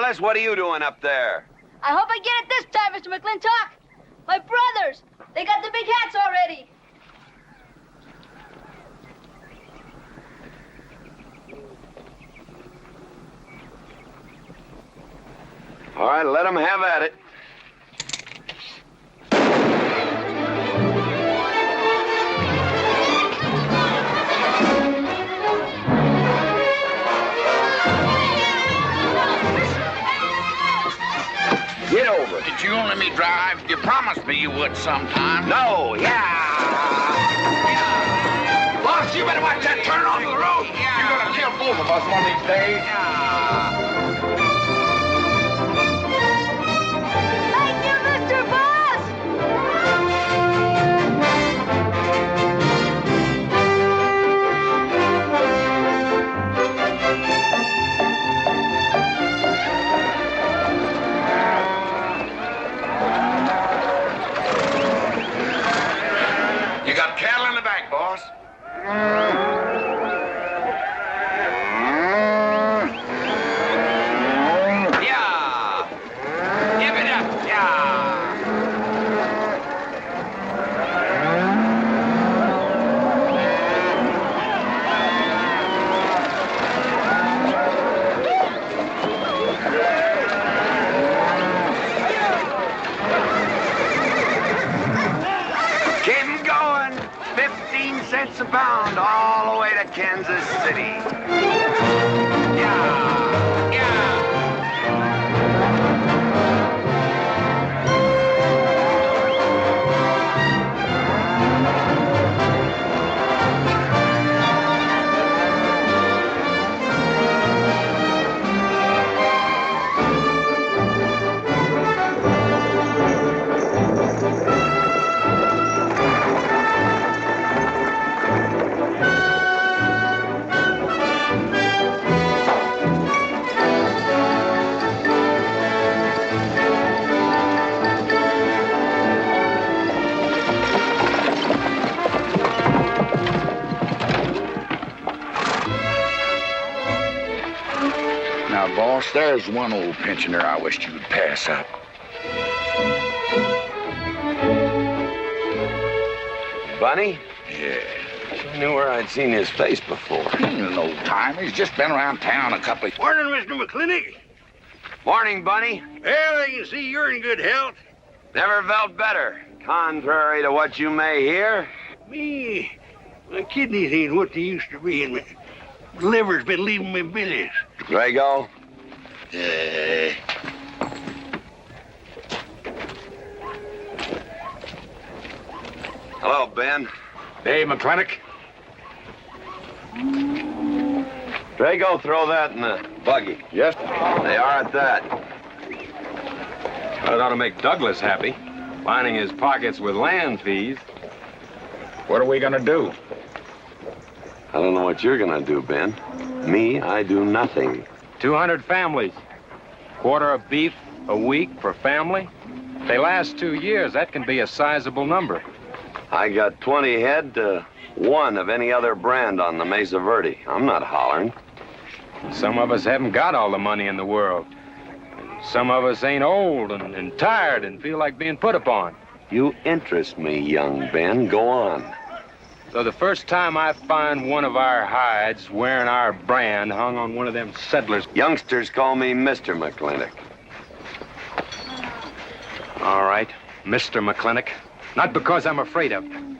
Douglas, what are you doing up there? I hope I get it this time, Mr. McLintock. My brothers, they got the big hats already. All right, let them have at it. Get over it. Did you let me drive? You promised me you would sometime. No, yeah. Boss, you better watch that turn onto the road. Yeah. You're gonna kill both of us one of these days. Thank you, Mr. Boss! You got cattle in the back, boss. Yeah. Give it up. Yeah. Keep 'em going. 15 cents a pound all the way to Kansas City. Yeah. Yeah. Now, boss, there's one old pensioner I wished you would pass up. Bunny? Yeah. I knew where I'd seen his face before. He's an old timer. He's just been around town a couple of... Morning, Mr. McLintock. Morning, Bunny. Well, I can see you're in good health. Never felt better. Contrary to what you may hear. Me, my kidneys ain't what they used to be, and my liver's been leaving me billies. Drago? Hello, Ben. Hey, McLintock. Drago, throw that in the buggy. Yes? They are at that. That ought to make Douglas happy. Lining his pockets with land fees. What are we gonna do? I don't know what you're gonna do, Ben. Me, I do nothing. 200 families. Quarter of beef a week per family. If they last 2 years, that can be a sizable number. I got 20 head to 1 of any other brand on the Mesa Verde. I'm not hollering. Some of us haven't got all the money in the world. And some of us ain't old and tired and feel like being put upon. You interest me, young Ben. Go on. So the first time I find one of our hides wearing our brand hung on one of them settlers... Youngsters call me Mr. McLintock. All right, Mr. McLintock. Not because I'm afraid of you.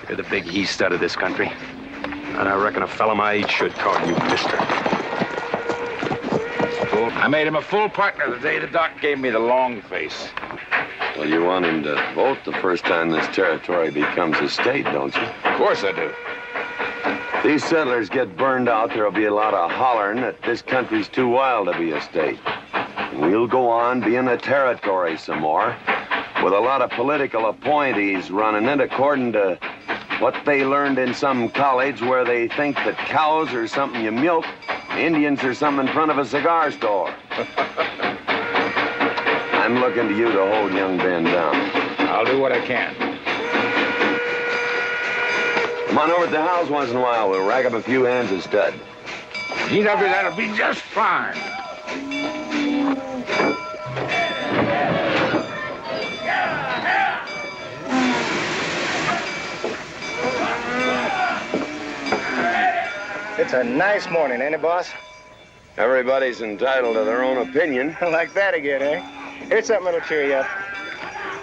You're the big he-stud of this country. And I reckon a fella my age should call you mister. I made him a full partner the day the doc gave me the long face. Well, you want him to vote the first time this territory becomes a state, don't you? Of course I do. If these settlers get burned out, there'll be a lot of hollering that this country's too wild to be a state. We'll go on being a territory some more, with a lot of political appointees running it according to what they learned in some college where they think that cows are something you milk, Indians are something in front of a cigar store. I'm looking to you to hold young Ben down. I'll do what I can. Come on over to the house once in a while. We'll rack up a few hands of stud. That'll be just fine. It's a nice morning, ain't it, boss? Everybody's entitled to their own opinion. Like that again, eh? Here's something that'll cheer you up.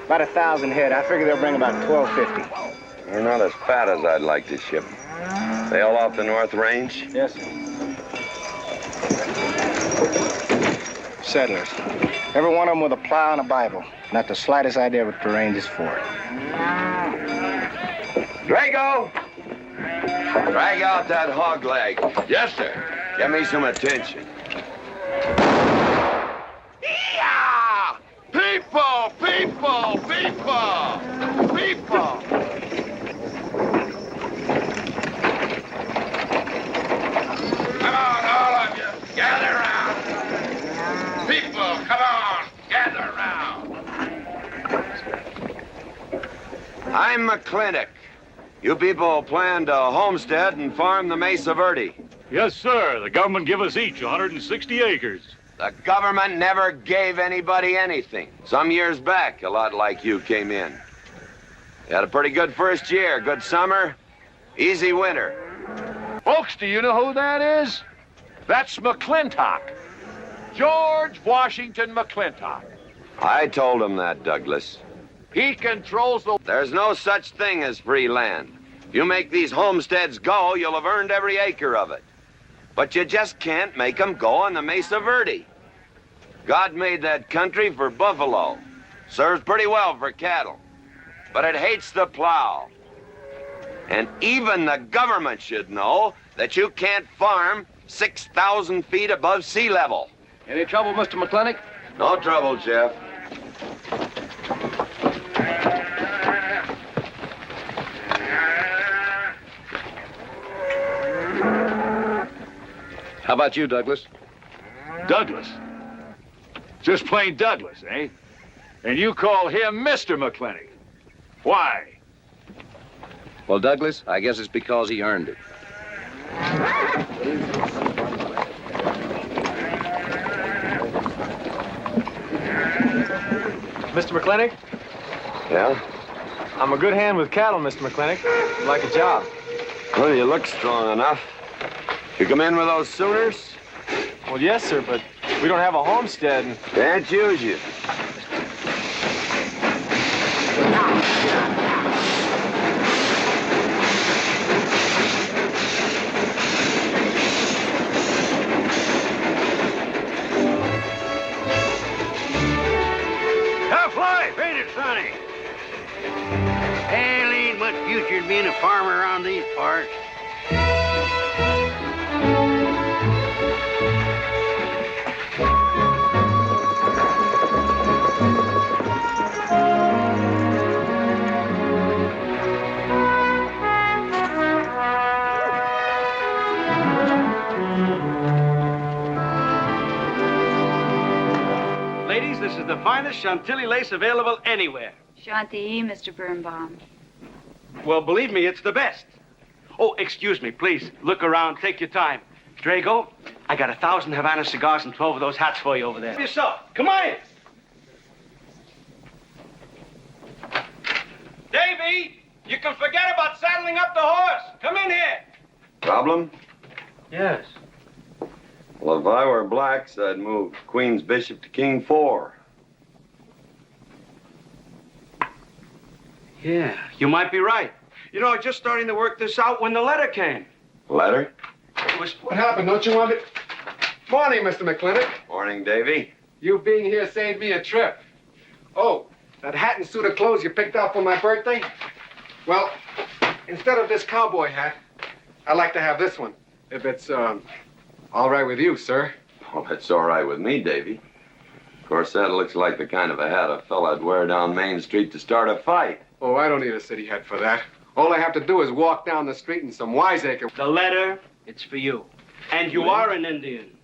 About 1,000 head. I figure they'll bring about 1,250. They're not as fat as I'd like to ship. They all off the North Range? Yes, sir. Settlers. Every one of them with a plow and a Bible. Not the slightest idea what the range is for. Django! Drag out that hog leg. Yes, sir. Give me some attention. Yeah! People, people, people, people. Come on, all of you, gather around. People, come on, gather around. I'm McLintock. You people plan to homestead and farm the Mesa Verde. Yes, sir. The government give us each 160 acres. The government never gave anybody anything. Some years back, a lot like you came in. You had a pretty good first year, good summer, easy winter. Folks, do you know who that is? That's McLintock. George Washington McLintock. I told him that, Douglas. He controls the... There's no such thing as free land. If you make these homesteads go, you'll have earned every acre of it. But you just can't make them go on the Mesa Verde. God made that country for buffalo. Serves pretty well for cattle. But it hates the plow. And even the government should know that you can't farm 6,000 feet above sea level. Any trouble, Mr. McLintock? No trouble, Jeff. How about you, Douglas? Douglas. Just plain Douglas, eh? And you call him Mr. McLintock. Why? Well, Douglas, I guess it's because he earned it. Mr. McLintock? Yeah? I'm a good hand with cattle, Mr. McLintock. I'd like a job. Well, you look strong enough. You come in with those Sooners? Well, yes, sir, but we don't have a homestead and... Can't use you. Tough life, ain't it, Sonny? Hell, ain't much future in being a farmer around these parts. Ladies, this is the finest Chantilly lace available anywhere. Chantilly, Mr. Birnbaum. Well, believe me, it's the best. Oh, excuse me, please. Look around. Take your time. Drago, I got 1,000 Havana cigars and 12 of those hats for you over there. Yourself. Come on. Davy, you can forget about saddling up the horse. Come in here. Problem? Yes. Well, if I were blacks, I'd move Queen's Bishop to King 4. Yeah, you might be right. You know, I was just starting to work this out when the letter came. Letter? It was... What happened? Don't you want me... Morning, Mr. McLintock. Morning, Davy. You being here saved me a trip. Oh, that hat and suit of clothes you picked out for my birthday? Well, instead of this cowboy hat, I'd like to have this one. If it's, all right with you, sir. Oh, it's all right with me, Davy. Of course, that looks like the kind of a hat a fella'd wear down Main Street to start a fight. Oh, I don't need a city hat for that. All I have to do is walk down the street in some wiseacre. The letter, it's for you. And you are an Indian.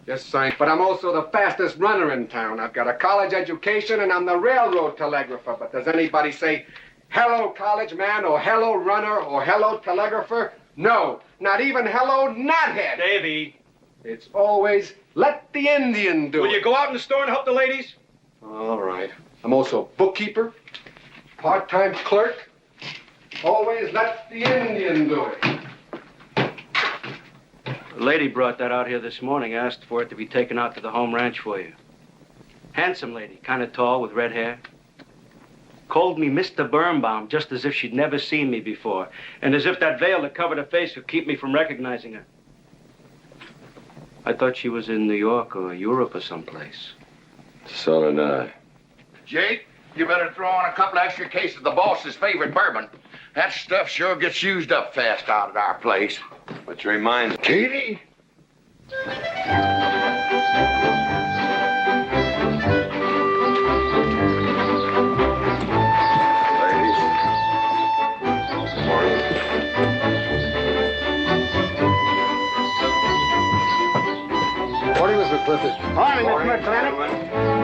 Yes, but I'm also the fastest runner in town. I've got a college education and I'm the railroad telegrapher. But does anybody say, hello, college man, or hello, runner, or hello, telegrapher? No, not even hello, knothead. Davy. It's always, let the Indian do it. Will you go out in the store and help the ladies? All right. I'm also bookkeeper, part-time clerk. Always let the Indian do it. lady brought that out here this morning, asked for it to be taken out to the home ranch for you. Handsome lady, kind of tall with red hair. Called me Mr. Birnbaum, just as if she'd never seen me before, and as if that veil that covered her face would keep me from recognizing her. I thought she was in New York or Europe or someplace. So did I. Jake, you better throw on a couple extra cases of the boss's favorite bourbon. That stuff sure gets used up fast out at our place. Which reminds me. Katie? Morning, Mr. McClintock. Morning, Mr. McLintock.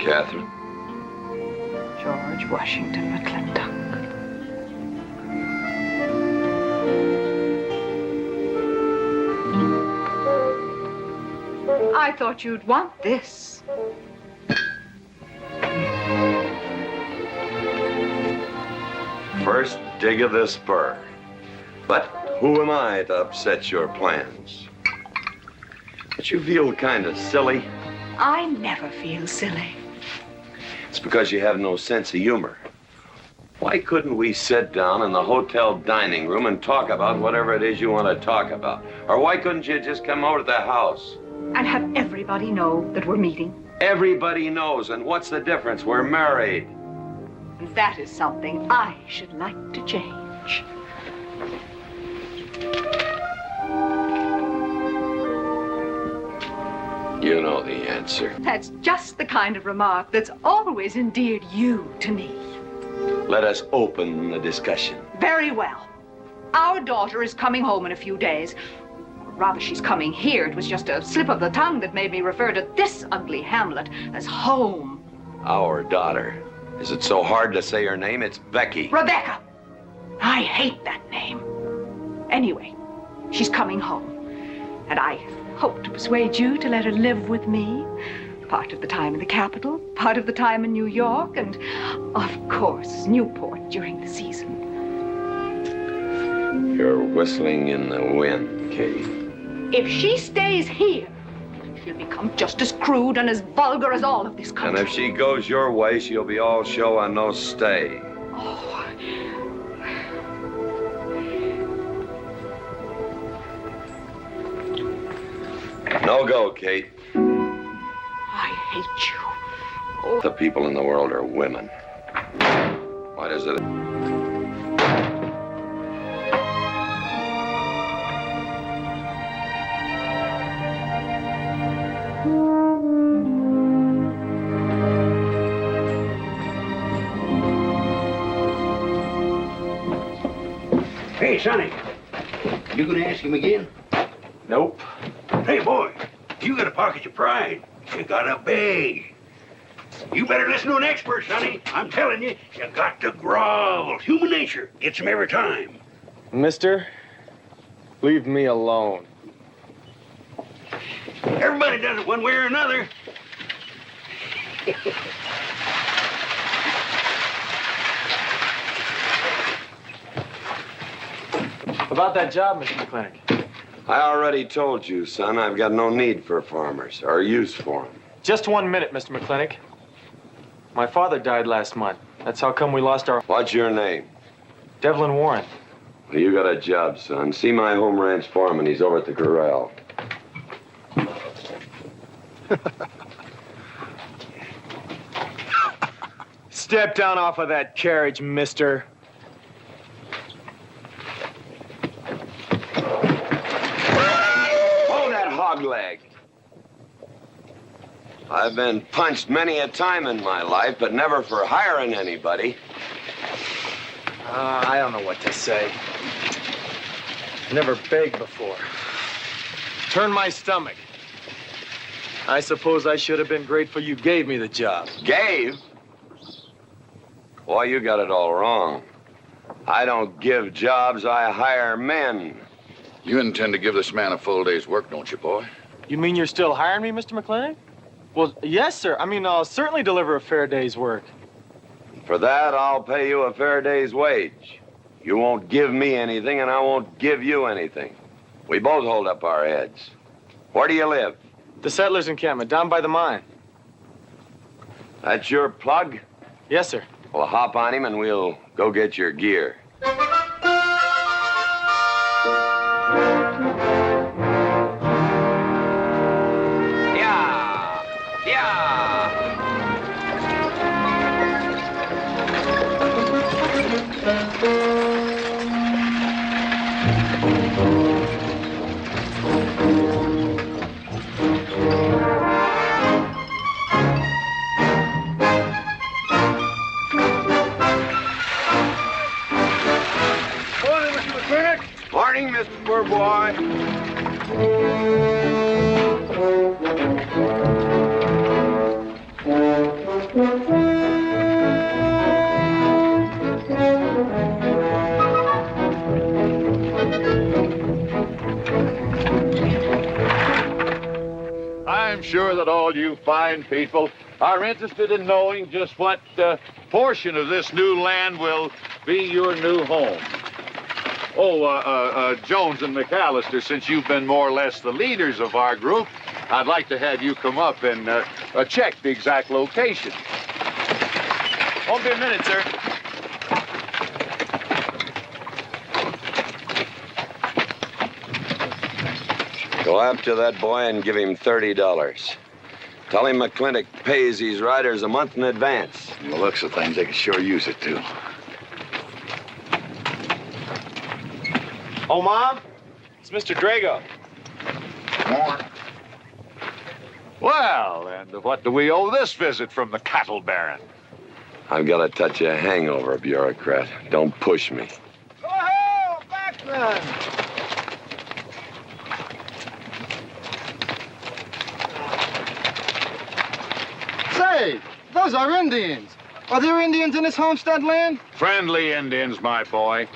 Catherine. George Washington McLintock. I thought you'd want this. First dig of the spur. But who am I to upset your plans? But you feel kind of silly. I never feel silly. It's because you have no sense of humor. Why couldn't we sit down in the hotel dining room and talk about whatever it is you want to talk about? Or why couldn't you just come over to the house? And have everybody know that we're meeting. Everybody knows, and what's the difference? We're married. And that is something I should like to change. You know the answer. That's just the kind of remark that's always endeared you to me. Let us open the discussion. Very well. Our daughter is coming home in a few days. Or rather, she's coming here. It was just a slip of the tongue that made me refer to this ugly hamlet as home. Our daughter. Is it so hard to say her name? It's Becky. Rebecca. I hate that name. Anyway, she's coming home. And I hope to persuade you to let her live with me. Part of the time in the capital, part of the time in New York, and, of course, Newport during the season. You're whistling in the wind, Katie. If she stays here, she'll become just as crude and as vulgar as all of this country. And if she goes your way, she'll be all show and no stay. Oh. No go, Kate. I hate you. Oh. The people in the world are women. Why does it... Hey, Sonny, you gonna ask him again? Nope. Hey, boy, you got a pocket of pride. You got a bag. You better listen to an expert, Sonny. I'm telling you, you got to grovel. Human nature gets him every time. Mister, leave me alone. Everybody does it one way or another. About that job, Mr. McLintock. I already told you, son, I've got no need for farmers, or use for them. Just 1 minute, Mr. McLintock. My father died last month. That's how come we lost our... What's your name? Devlin Warren. Well, you got a job, son. See my home ranch foreman. He's over at the corral. Step down off of that carriage, mister. Hold that hog leg. I've been punched many a time in my life, but never for hiring anybody. I don't know what to say. Never begged before. Turn my stomach. I suppose I should have been grateful you gave me the job. Gave? Boy, you got it all wrong. I don't give jobs, I hire men. You intend to give this man a full day's work, don't you, boy? You mean you're still hiring me, Mr. McLintock? Well, yes, sir. I mean, I'll certainly deliver a fair day's work. For that, I'll pay you a fair day's wage. You won't give me anything, and I won't give you anything. We both hold up our heads. Where do you live? The settlers' encampment, down by the mine. That's your plug? Yes, sir. Well, hop on him, and we'll go get your gear. Morning, Mr. Poor Boy. I'm sure that all you fine people are interested in knowing just what portion of this new land will be your new home. Oh, Jones and McAllister, since you've been more or less the leaders of our group, I'd like to have you come up and check the exact location. Won't be a minute, sir. Go after that boy and give him $30. Tell him McLintock pays these riders a month in advance. From the looks of things, they could sure use it, too. Oh, Mom? It's Mr. Django. Morning. Well, and what do we owe this visit from the cattle baron? I've got a touch of hangover, bureaucrat. Don't push me. Oh, McLaglen! Say, those are Indians. Are there Indians in this homestead land? Friendly Indians, my boy.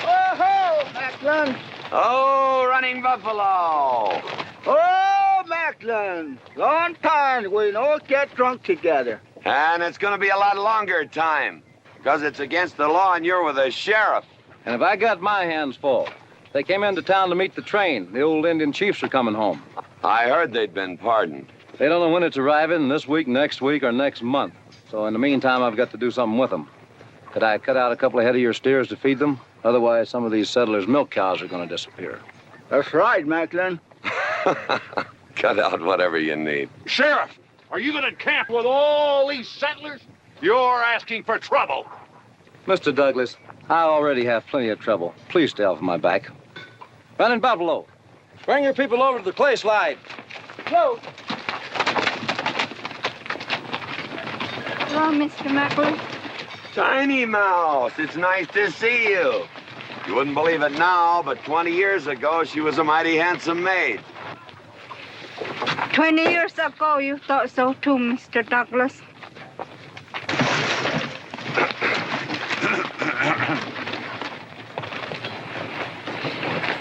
Oh, McLaglen! Oh, running buffalo. Oh, McLaglen! Long time we don't get drunk together. And it's going to be a lot longer time, because it's against the law and you're with the sheriff. And if I got my hands full, they came into town to meet the train. The old Indian chiefs are coming home. I heard they'd been pardoned. They don't know when it's arriving, this week, next week, or next month. So in the meantime, I've got to do something with them. Could I cut out a couple of head of your steers to feed them? Otherwise, some of these settlers' milk cows are going to disappear. That's right, McLaglen. Cut out whatever you need. Sheriff, are you going to camp with all these settlers? You're asking for trouble. Mr. Douglas, I already have plenty of trouble. Please stay off my back. Running Buffalo, bring your people over to the clay slide. Go. Hello, Mr. McLaglen. Tiny Mouse, it's nice to see you. You wouldn't believe it now, but 20 years ago, she was a mighty handsome maid. 20 years ago, you thought so too, Mr. Douglas.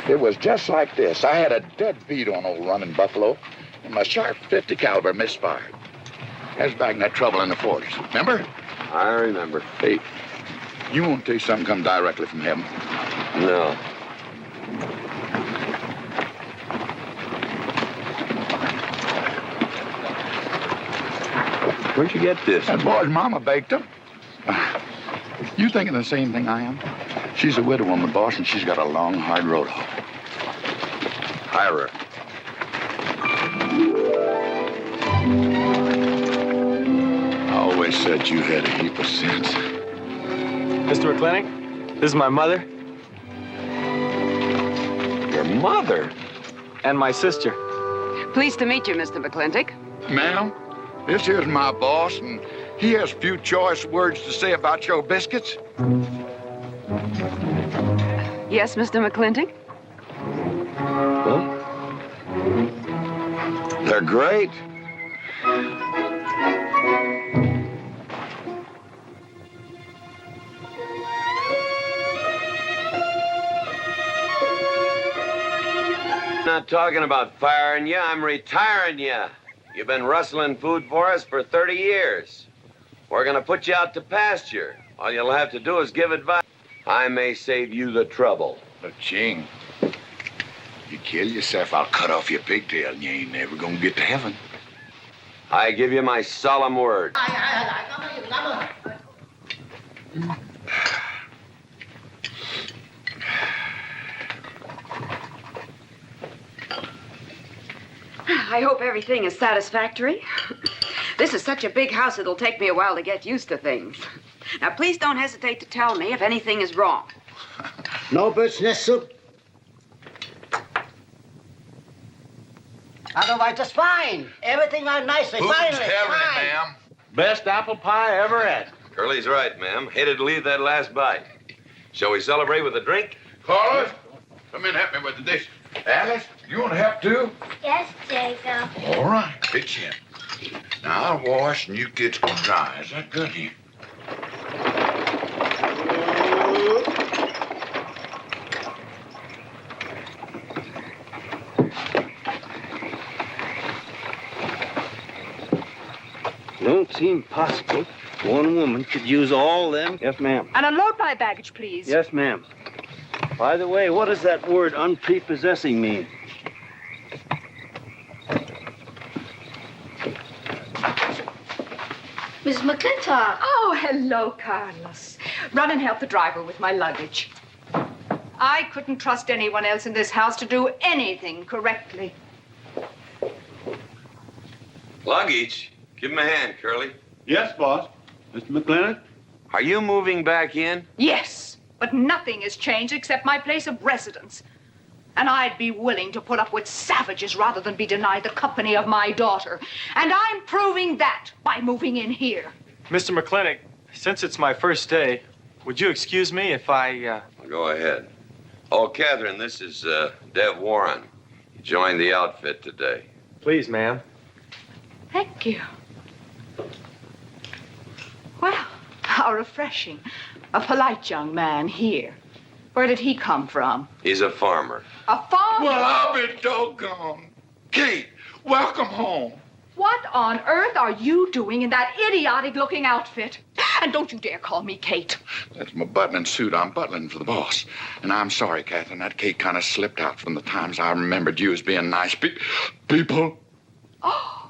It was just like this. I had a dead beat on old running Buffalo, and my sharp 50 caliber misfired. That was back in that trouble in the 40s. Remember? I remember. Hey, you won't tell you something come directly from heaven? No. Where'd you get this? That boy's mama baked him. You thinking the same thing I am? She's a widow woman, boss, and she's got a long, hard road home. Hire her. I always said you had a heap of sense. Mr. McLintock, this is my mother. Your mother? And my sister. Pleased to meet you, Mr. McLintock. Ma'am, this here's my boss, and he has a few choice words to say about your biscuits. Yes, Mr. McLintock? Huh? They're great. I'm not talking about firing you, I'm retiring you. You've been rustling food for us for 30 years. We're gonna put you out to pasture. All you'll have to do is give advice. I may save you the trouble. But Ching, you kill yourself, I'll cut off your pigtail and you ain't never gonna get to heaven. I give you my solemn word. I hope everything is satisfactory. This is such a big house, it'll take me a while to get used to things. Now, please don't hesitate to tell me if anything is wrong. No bird's nest soup. Otherwise, just fine. Everything went nicely, finally. Fine. Best apple pie I ever had. Curly's right, ma'am. Hated to leave that last bite. Shall we celebrate with a drink? Carlo, come in and help me with the dish. Alice, you want to help too? Yes, Django. All right, pitch in. Now, I'll wash and you kids can dry. Is that good here? Don't seem possible. One woman could use all them. Yes, ma'am. And unload my baggage, please. Yes, ma'am. By the way, what does that word unprepossessing mean? Mrs. McLintock. Oh, hello, Carlos. Run and help the driver with my luggage. I couldn't trust anyone else in this house to do anything correctly. Luggage? Give him a hand, Curly. Yes, boss. Mr. McLintock? Are you moving back in? Yes, but nothing has changed except my place of residence. And I'd be willing to put up with savages rather than be denied the company of my daughter. And I'm proving that by moving in here. Mr. McLintock, since it's my first day, would you excuse me if I, Go ahead. Oh, Catherine, this is Dev Warren. He joined the outfit today. Please, ma'am. Thank you. Well, how refreshing. A polite young man here. Where did he come from? He's a farmer. A farmer? Well, I'll be doggone. Kate, welcome home. What on earth are you doing in that idiotic-looking outfit? And don't you dare call me Kate. That's my butling suit. I'm butling for the boss. And I'm sorry, Catherine. That Kate kind of slipped out from the times I remembered you as being nice people. Oh.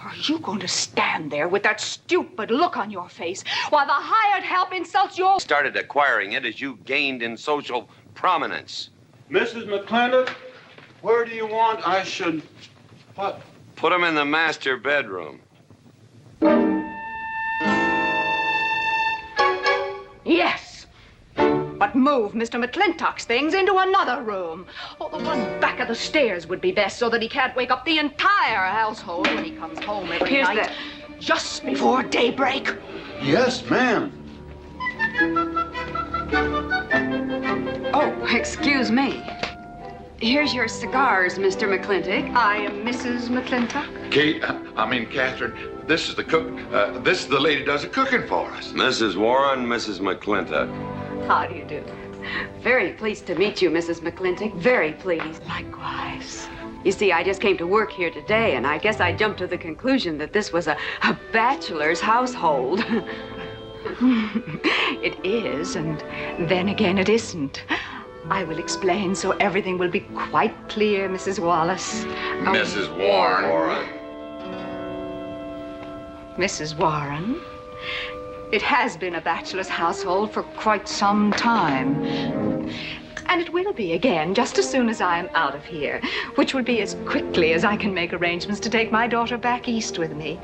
Are you going to stand there with that stupid look on your face while the hired help insults your... Started acquiring it as you gained in social prominence. Mrs. McLintock, where do you want I should... What? Put him in the master bedroom. Yes. But move Mr. McLintock's things into another room. Oh, the one back of the stairs would be best so that he can't wake up the entire household when he comes home every Here's night. Just before daybreak. Yes, ma'am. Oh, excuse me. Here's your cigars, Mr. McLintock. I am Mrs. McLintock. Kate, Catherine, this is the cook. This is the lady does the cooking for us. Mrs. Warren, Mrs. McLintock. How do you do? Very pleased to meet you, Mrs. McLintock. Very pleased. Likewise. You see, I just came to work here today, and I guess I jumped to the conclusion that this was a bachelor's household. It is, and then again it isn't. I will explain so everything will be quite clear, Mrs. Wallace. Mrs. Warren. Mrs. Warren. It has been a bachelor's household for quite some time. And it will be again just as soon as I am out of here, which will be as quickly as I can make arrangements to take my daughter back east with me.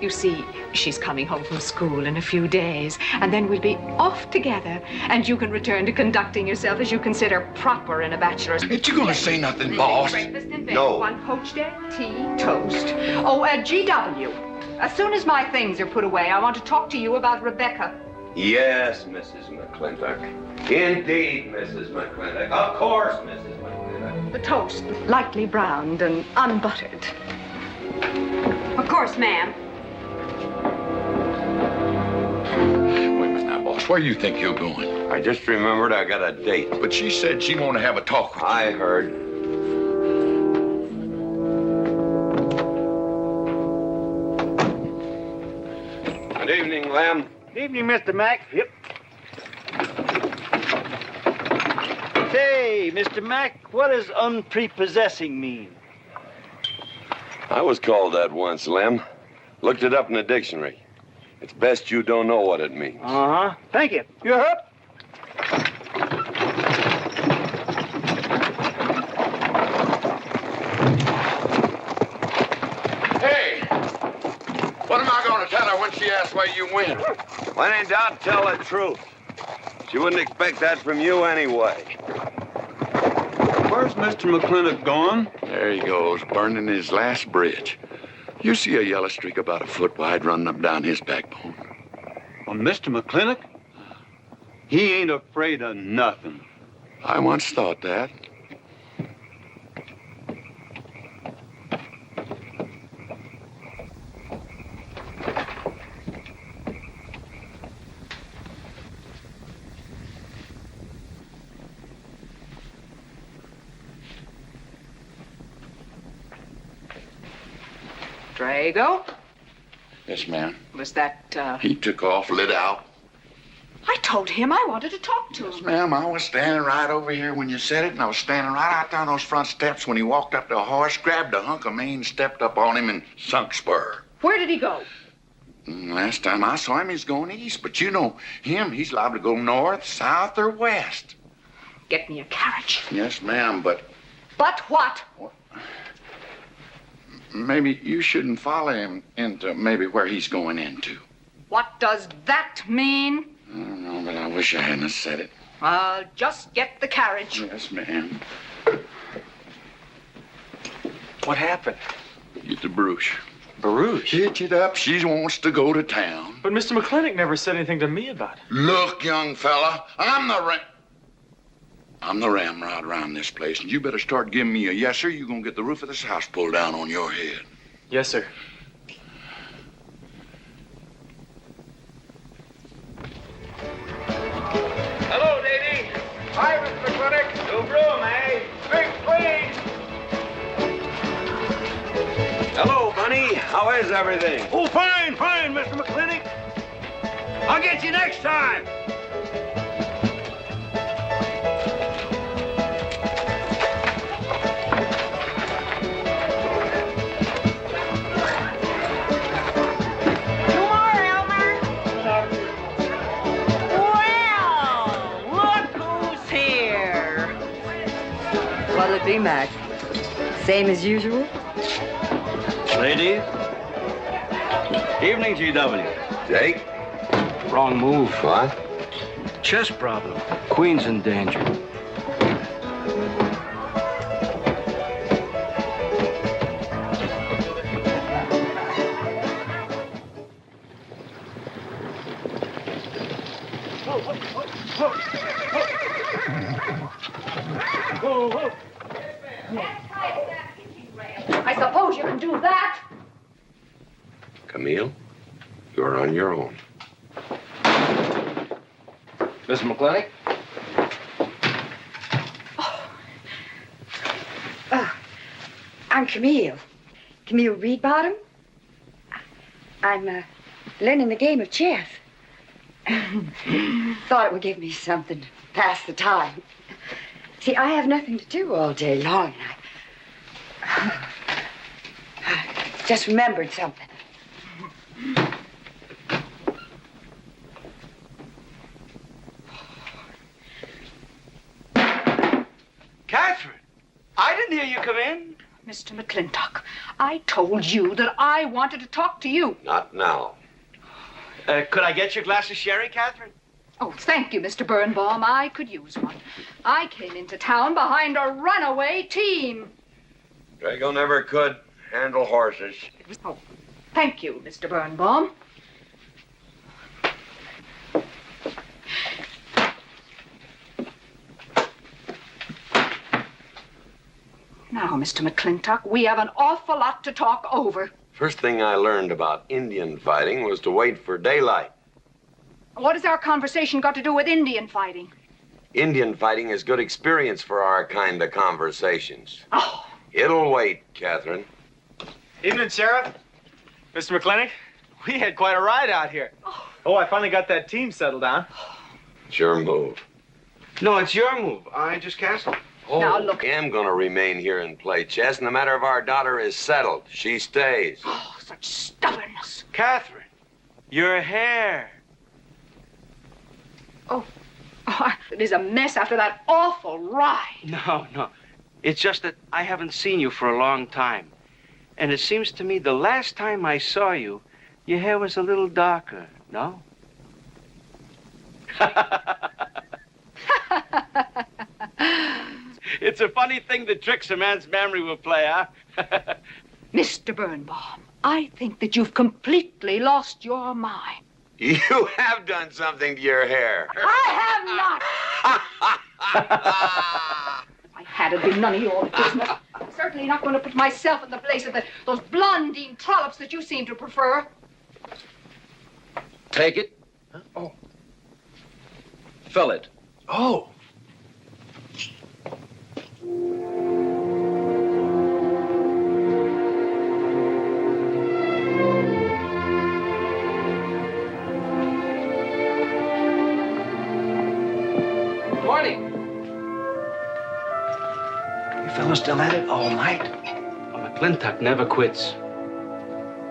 You see, she's coming home from school in a few days, and then we'll be off together, and you can return to conducting yourself as you consider proper in a bachelor's... Ain't you gonna say nothing, boss? No. One poached egg, tea, toast. Oh, GW. As soon as my things are put away, I want to talk to you about Rebecca. Yes, Mrs. McLintock. Indeed, Mrs. McLintock. Of course, Mrs. McLintock. The toast, lightly browned and unbuttered. Of course, ma'am. Wait a minute now, boss. Where you think you're going? I just remembered I got a date. But she said she wanted to have a talk with you. I heard. Good evening, Lem. Good evening, Mr. Mack. Yep. Say, Mr. Mack, what does unprepossessing mean? I was called that once, Lem. Looked it up in the dictionary. It's best you don't know what it means. Uh-huh. Thank you. You up? Hey! What am I going to tell her when she asks where you went? When in doubt, tell the truth. She wouldn't expect that from you anyway. Where's Mr. McLintock gone? There he goes, burning his last bridge. You see a yellow streak about a foot wide running up down his backbone. Well, Mr. McLintock? He ain't afraid of nothing. I once thought that. Drago? Yes, ma'am. Was that, He took off, lit out. I told him I wanted to talk to him. Ma'am, I was standing right over here when you said it, and I was standing right out there on those front steps when he walked up to a horse, grabbed a hunk of mane, stepped up on him, and sunk spur. Where did he go? Last time I saw him, he's going east. But you know him, he's liable to go north, south, or west. Get me a carriage. Yes, ma'am, but But what? maybe you shouldn't follow him into maybe where he's going into. What does that mean? I don't know, but I wish I hadn't said it. Just get the carriage. Yes, ma'am. What happened? Get the Bruce. Baruch? Hitch it up. She wants to go to town. But Mr. McLintock never said anything to me about it. Look, young fella, I'm the ramrod around this place, and you better start giving me a yes, sir. You're gonna get the roof of this house pulled down on your head. Yes, sir. Hello, Davy. Hi, Mr. McLintock. New broom, eh? Big please. Hello, Bunny. How is everything? Oh, fine, fine, Mr. McLintock. I'll get you next time. What'll it be, Mac? Same as usual? Ladies. Evening, GW. Jake? Wrong move. What? Chess problem. Queen's in danger. I suppose you can do that. Camille, you're on your own. Mr. McLintock? I'm Camille. Camille Reedbottom. I'm learning the game of chess. Thought it would give me something to pass the time. See, I have nothing to do all day long, and I just remembered something. Catherine, I didn't hear you come in. Mr. McLintock, I told you that I wanted to talk to you. Not now. Could I get you a glass of sherry, Catherine? Oh, thank you, Mr. Birnbaum. I could use one. I came into town behind a runaway team. Drago never could handle horses. Oh, thank you, Mr. Birnbaum. Now, Mr. McLintock, we have an awful lot to talk over. First thing I learned about Indian fighting was to wait for daylight. What has our conversation got to do with Indian fighting? Indian fighting is good experience for our kind of conversations. Oh. It'll wait, Catherine. Evening, Sheriff. Mr. McLintock, we had quite a ride out here. Oh, I finally got that team settled down. It's your move. No, it's your move. I just castled. Oh, Now, look. I am going to remain here and play chess, and the matter of our daughter is settled. She stays. Oh, such stubbornness. Catherine, your hair. Oh, it is a mess after that awful ride. No. It's just that I haven't seen you for a long time. And it seems to me the last time I saw you, your hair was a little darker, no? It's a funny thing the tricks a man's memory will play, huh? Mr. Birnbaum, I think that you've completely lost your mind. You have done something to your hair. I have not. If I had, it'd be none of your business. I'm certainly not going to put myself in the place of those blondine trollops that you seem to prefer. Take it. Huh? Oh. Fill it. Oh. Morning. You fellas still at it all night? A McLintock never quits.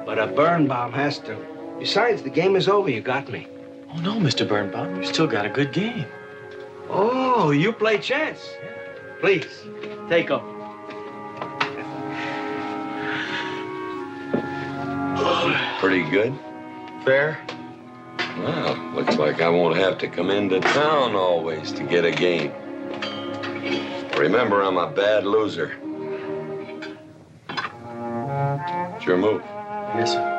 But a Birnbaum has to. Besides, the game is over. You got me. Oh, no, Mr. Birnbaum. You still got a good game. Oh, you play chess. Please, take up. Pretty good. Fair. Well, looks like I won't have to come into town always to get a game. Remember, I'm a bad loser. It's your move. Yes, sir.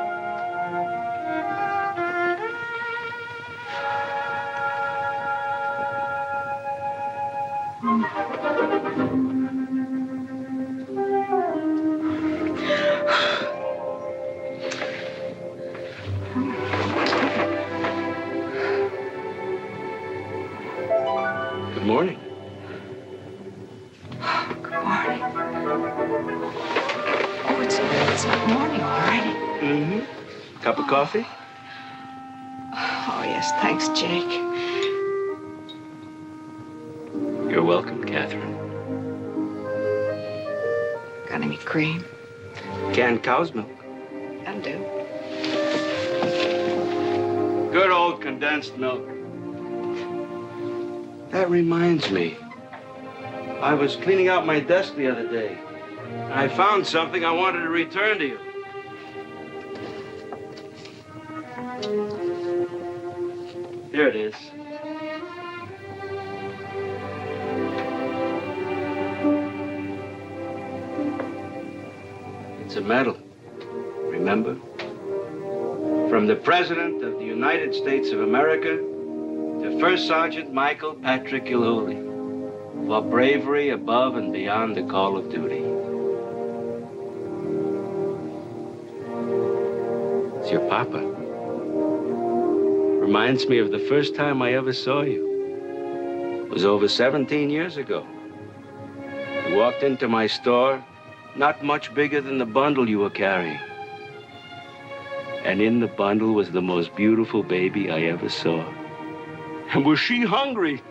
Good morning. Good morning. Oh, it's not morning already. Mm-hmm. Cup of coffee? Oh, yes, thanks, Jake. You're welcome, Catherine. Got any cream? Canned cow's milk. That'll do. Good old condensed milk. That reminds me. I was cleaning out my desk the other day. I found something I wanted to return to you. Here it is. It's a medal. Remember? From the President of the United States of America to First Sergeant Michael Patrick Gilhooly for bravery above and beyond the call of duty. It's your papa. Reminds me of the first time I ever saw you. It was over 17 years ago. You walked into my store, not much bigger than the bundle you were carrying. And in the bundle was the most beautiful baby I ever saw. And was she hungry?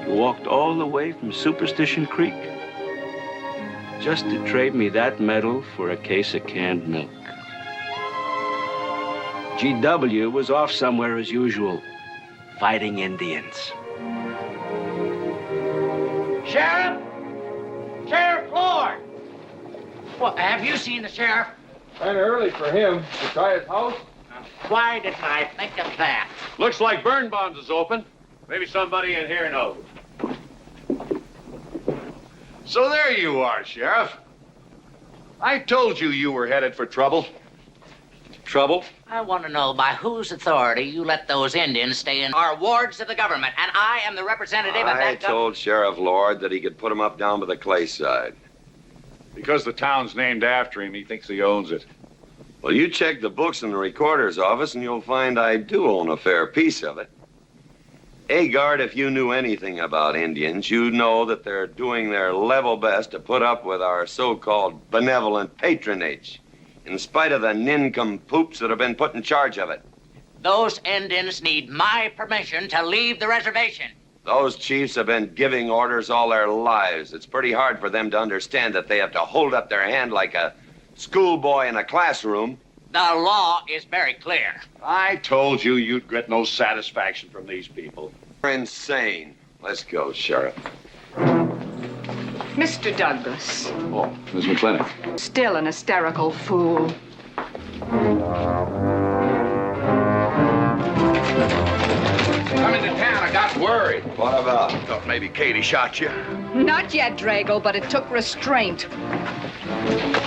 You walked all the way from Superstition Creek just to trade me that medal for a case of canned milk. GW was off somewhere as usual, fighting Indians. Sheriff! Sheriff Lord! Well, have you seen the sheriff? Kind of early for him. To try his house? Why didn't I think of that? Looks like Birnbaum's is open. Maybe somebody in here knows. So there you are, Sheriff. I told you you were headed for trouble. Trouble? I want to know by whose authority you let those Indians stay in our wards of the government, and I am the representative of I that government. told Sheriff Lord that he could put him up down by the clay side. Because the town's named after him, he thinks he owns it. Well, you check the books in the recorder's office and you'll find I do own a fair piece of it. Agard, if you knew anything about Indians, you'd know that they're doing their level best to put up with our so-called benevolent patronage, in spite of the nincompoops that have been put in charge of it. Those Indians need my permission to leave the reservation. Those chiefs have been giving orders all their lives. It's pretty hard for them to understand that they have to hold up their hand like a schoolboy in a classroom. The law is very clear. I told you you'd get no satisfaction from these people. You're insane. Let's go, Sheriff. Mr. Douglas. Oh, Miss McLintock. Still an hysterical fool. Come into town, I got worried. What about? Thought maybe Katie shot you. Not yet, Drago, but it took restraint.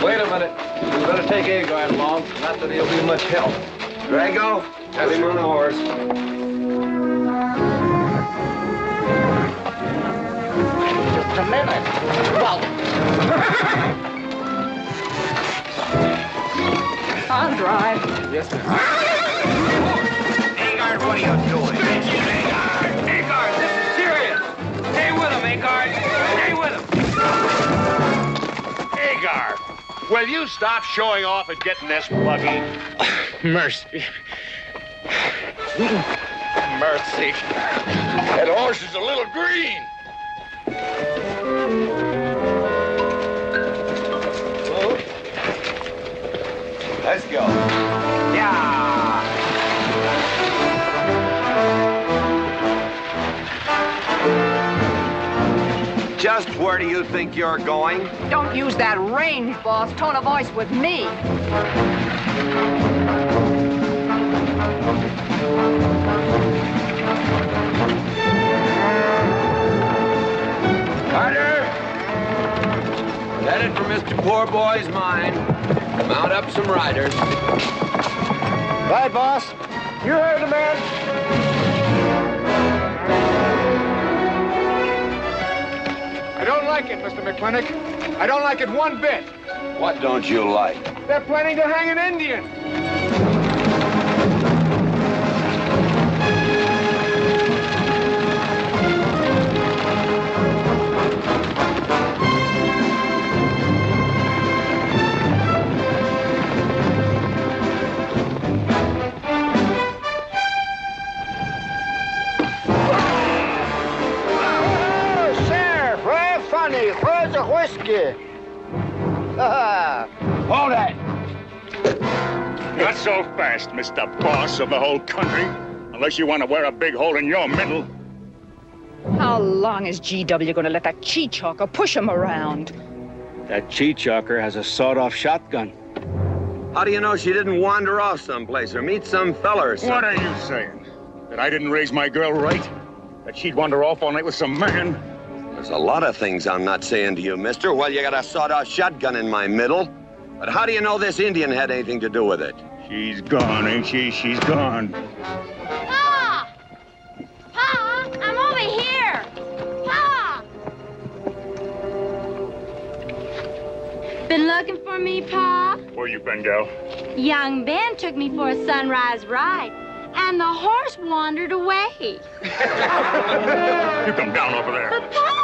Wait a minute. We better take Agard along. Not that he'll be much help. Django, have him on the horse. Just a minute. Well, I'll drive. Yes, ma'am. Agard, what are you doing? Agard, this is serious. Stay with him, Agard. Stay with him. Agard, will you stop showing off and getting this buggy? Mercy. Mercy. That horse is a little green. Let's go. Yeah. Just where do you think you're going? Don't use that range, boss. Tone of voice with me. Carter! Headed for Mr. Poor Boy's mine. Mount up some riders. Right, boss. You heard the man. I don't like it, Mr. McLintock. I don't like it one bit. What don't you like? They're planning to hang an Indian. Where's the whiskey? Hold that! Not so fast, Mr. Boss of the whole country. Unless you want to wear a big hole in your middle. How long is GW going to let that cheat-chalker push him around? That cheat-chalker has a sawed-off shotgun. How do you know she didn't wander off someplace or meet some fella or something? What are you saying? That I didn't raise my girl right? That she'd wander off all night with some man? There's a lot of things I'm not saying to you, mister. Well, you got a sawed-off shotgun in my middle. But how do you know this Indian had anything to do with it? She's gone, ain't she? She's gone. Pa! Pa! I'm over here! Pa! Been looking for me, Pa? Where you been, gal? Young Ben took me for a sunrise ride, and the horse wandered away. You come down over there. But, Pa!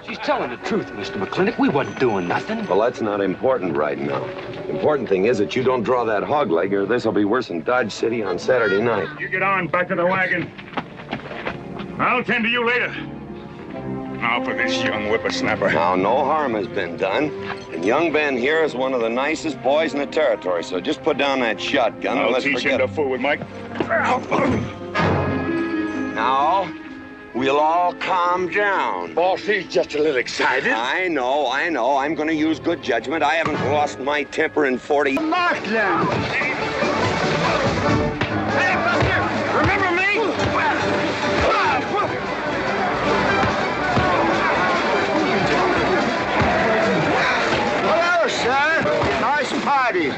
She's telling the truth, Mr. McLintock. We wasn't doing nothing. Well, that's not important right now. The important thing is that you don't draw that hog leg, or this'll be worse than Dodge City on Saturday night. You get on, back to the wagon. I'll tend to you later. Now for this young whippersnapper. Now, no harm has been done. And young Ben here is one of the nicest boys in the territory, so just put down that shotgun and I'll let's teach forget him to fool with Mike. Now, we'll all calm down. Boss, he's just a little excited. I know. I'm going to use good judgment. I haven't lost my temper in 40... McLaglen! Hey, Buster! Remember me? Hello, sir. Nice party.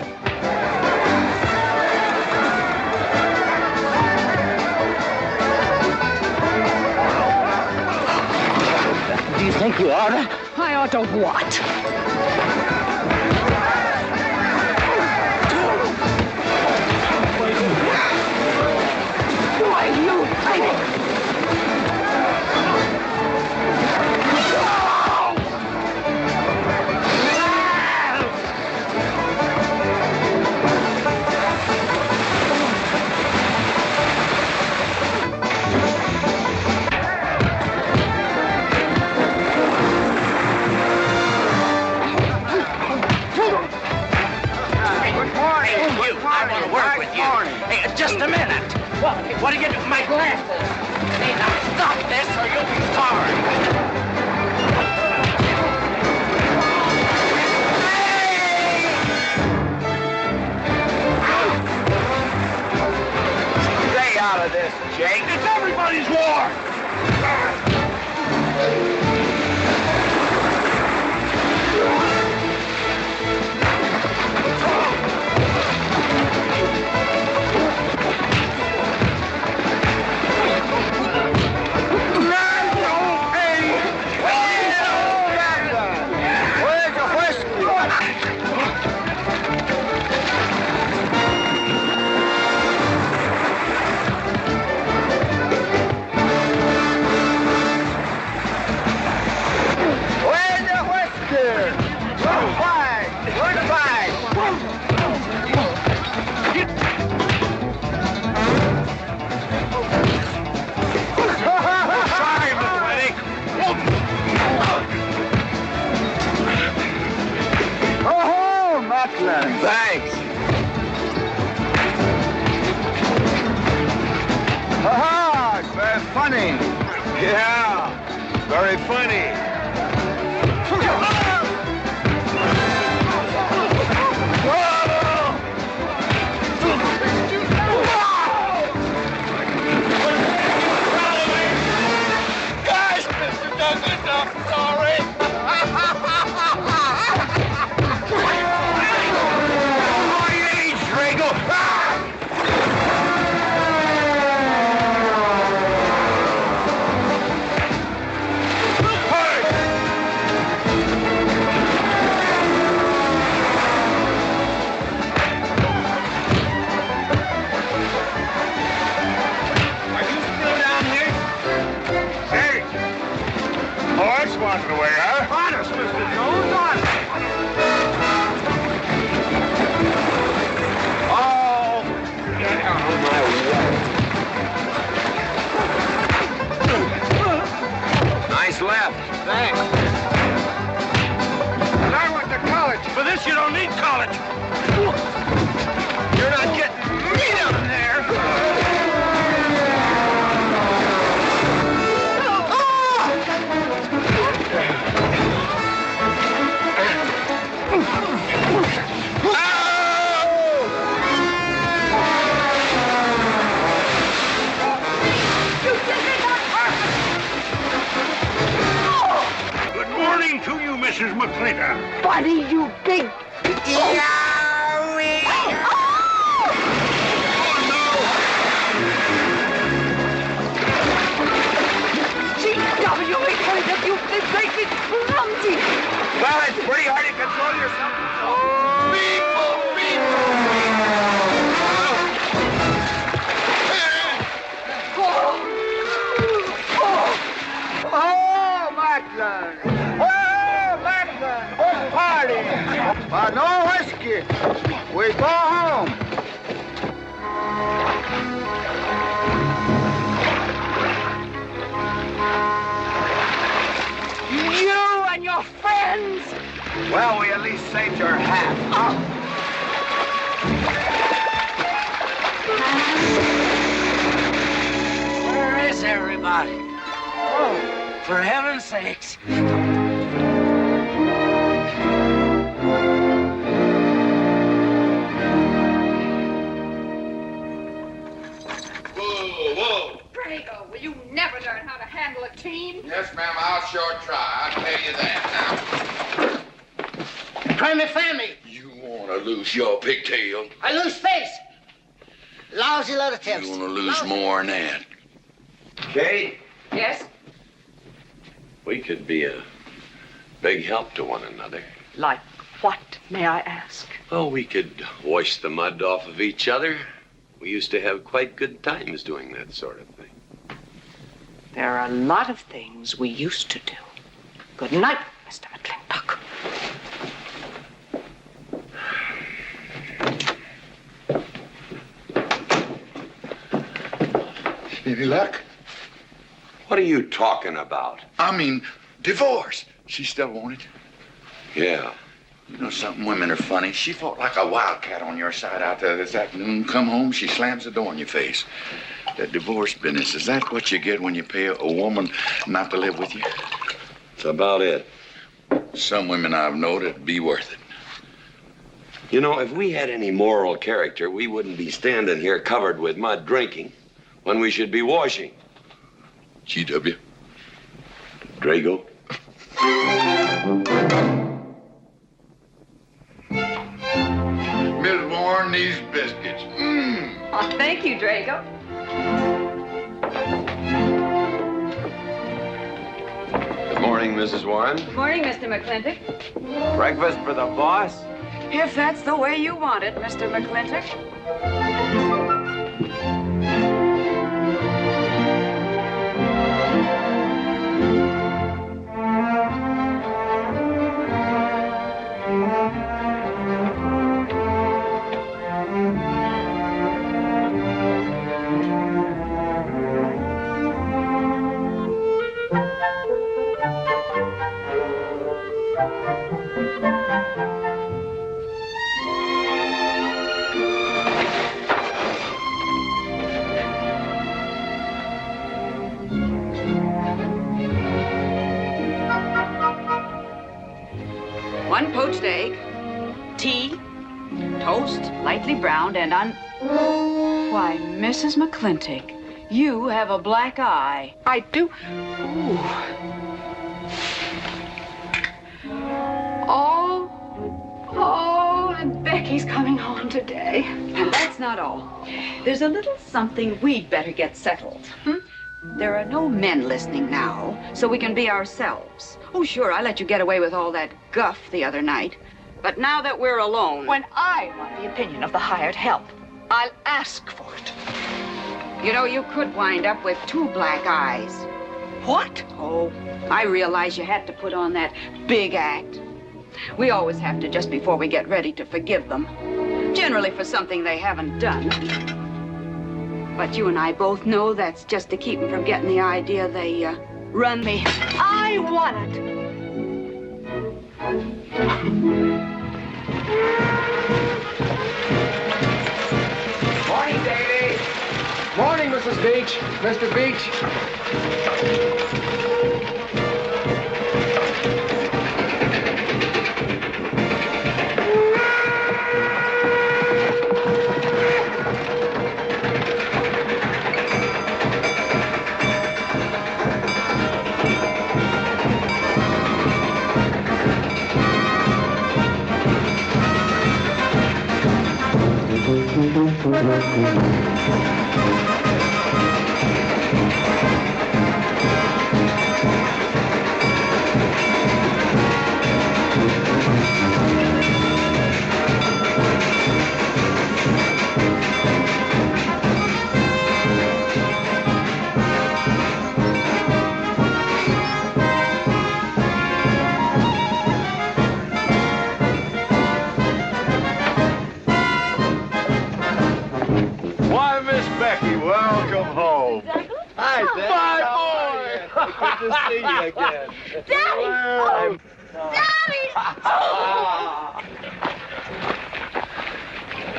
Do you think you ought to? I ought to what? What do you do? My glasses! Hey, now stop this or you'll be sorry. Stay out of this, Jake. It's everybody's war! Thanks. Ha-ha! It's very funny. Yeah, very funny. Guys, Mr. Douglas, I'm sorry. Walking away, huh? Honest, Mr. Jones, honest. Oh, get out of my way. Nice left. Thanks. And I went to college. For this, you don't need college. You're not getting me down there. Good morning to you, Mrs. McLintock. Buddy, you big... Yowie! G.W. McLintock, you big clumsy! Well, it's pretty hard to control yourself. Oh, McLaglen! Oh, McLaglen! Good party! But no whiskey. We go home. You and your friends! Well, we at least saved your half. Where is everybody? Oh, for heaven's sakes. Whoa. Drago, will you never learn how to handle a team? Yes, ma'am, I'll sure try. I'll tell you that now. Try me, family. You want to lose your pigtail? I lose face. Lousy lot of tips. You want to lose more than that? Kate, Yes? we could be a big help to one another. Like what, may I ask? Oh, we could wash the mud off of each other. We used to have quite good times doing that sort of thing. There are a lot of things we used to do. Good night, Mr. McLintock. Any luck? What are you talking about? I mean, divorce. She still want it? Yeah. You know something? Women are funny. She fought like a wildcat on your side out there this afternoon. Come home, she slams the door in your face. The divorce business, is that what you get when you pay a woman not to live with you? That's about it. Some women I've known it'd be worth it. You know, if we had any moral character, we wouldn't be standing here covered with mud drinking when we should be washing. GW. Drago. Miss Warren, these biscuits. Oh, thank you, Drago. Good morning, Mrs. Warren. Morning, Mr. McLintock. Breakfast for the boss? If that's the way you want it, Mr. McLintock. One poached egg, tea, toast, lightly browned, and Why, Mrs. McLintock, you have a black eye. I do. Ooh. Oh, and Becky's coming home today. And that's not all. There's a little something we'd better get settled. There are no men listening now, so we can be ourselves. Oh, sure, I let you get away with all that guff the other night. But now that we're alone... When I want the opinion of the hired help, I'll ask for it. You know, you could wind up with 2 black eyes. What? Oh, I realize you had to put on that big act. We always have to just before we get ready to forgive them. Generally for something they haven't done. But you and I both know that's just to keep them from getting the idea they, run me. I want it. Morning, Davy. Morning, Mrs. Beach. Mr. Beach. Why, Miss Becky, welcome home. Hi, Dad. My boy! Good to see you again. Daddy! Well, Daddy!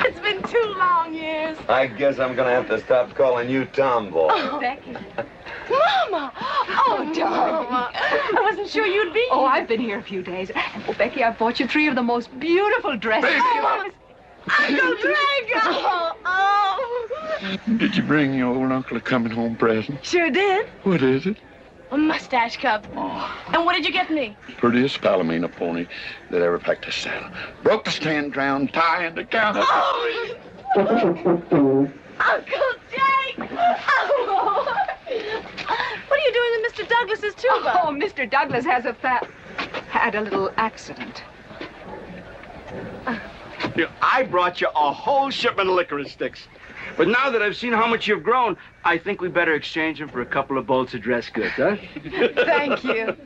It's been 2 long years. I guess I'm gonna have to stop calling you Tomboy. Oh, Becky. Mama! Oh, darling. I wasn't sure you'd be here. Oh, I've been here a few days. And, oh, Becky, I bought you 3 of the most beautiful dresses. Uncle Django! Oh! Did you bring your old uncle a coming home present? Sure did. What is it? A mustache cup. Oh. And what did you get me? Prettiest Palomino pony that ever packed a saddle. Broke the stand, drowned, tie in the counter. Oh! Uncle Jake! Oh! What are you doing in Mr. Douglas's tuba? Oh, Mr. Douglas had a little accident. Here, I brought you a whole shipment of licorice sticks. But now that I've seen how much you've grown, I think we better exchange them for a couple of bolts of dress goods, huh? Thank you.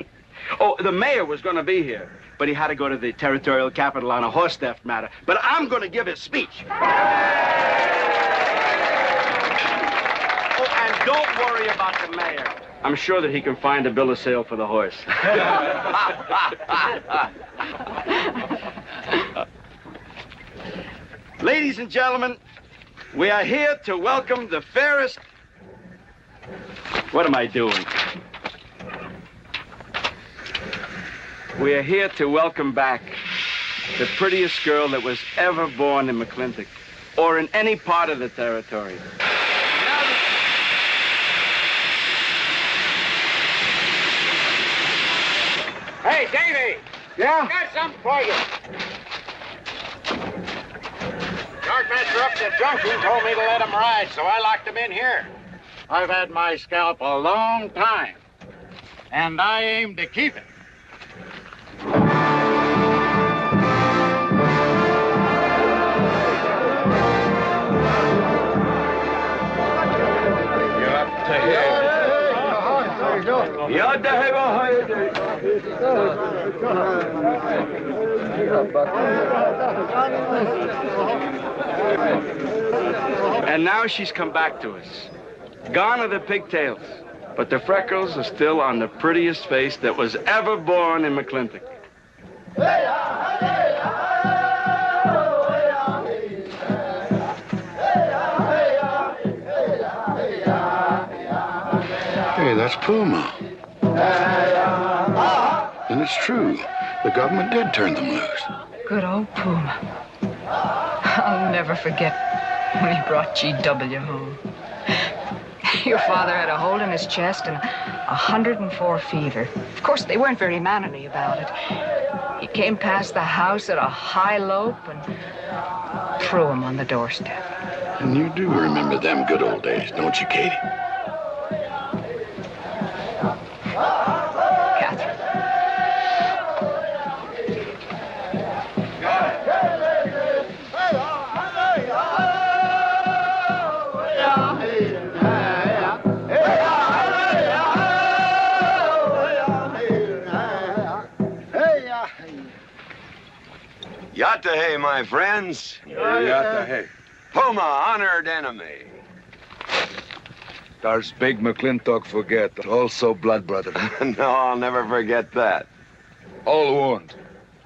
Oh, the mayor was going to be here, but he had to go to the territorial capital on a horse theft matter. But I'm going to give his speech. Oh, and don't worry about the mayor. I'm sure that he can find a bill of sale for the horse. Ladies and gentlemen, we are here to welcome the fairest What am I doing? We are here to welcome back the prettiest girl that was ever born in McLintock, or in any part of the territory. Hey, Davey! Yeah? Got something for you. Yardmaster up at the junction told me to let him ride, so I locked him in here. I've had my scalp a long time, and I aim to keep it. And now she's come back to us. Gone are the pigtails, but the freckles are still on the prettiest face that was ever born in McLintock. Hey, that's Puma. And it's true. The government did turn them loose. Good old Puma. I'll never forget when he brought GW home. Your father had a hole in his chest and 104 fever. Of course, they weren't very mannerly about it. He came past the house at a high lope and threw him on the doorstep. And you do remember them good old days, don't you, Katie? Yatta-hey, my friends. Yatta-hey. Puma, honored enemy. Does big McLintock forget, also blood brother? No, I'll never forget that. All wound.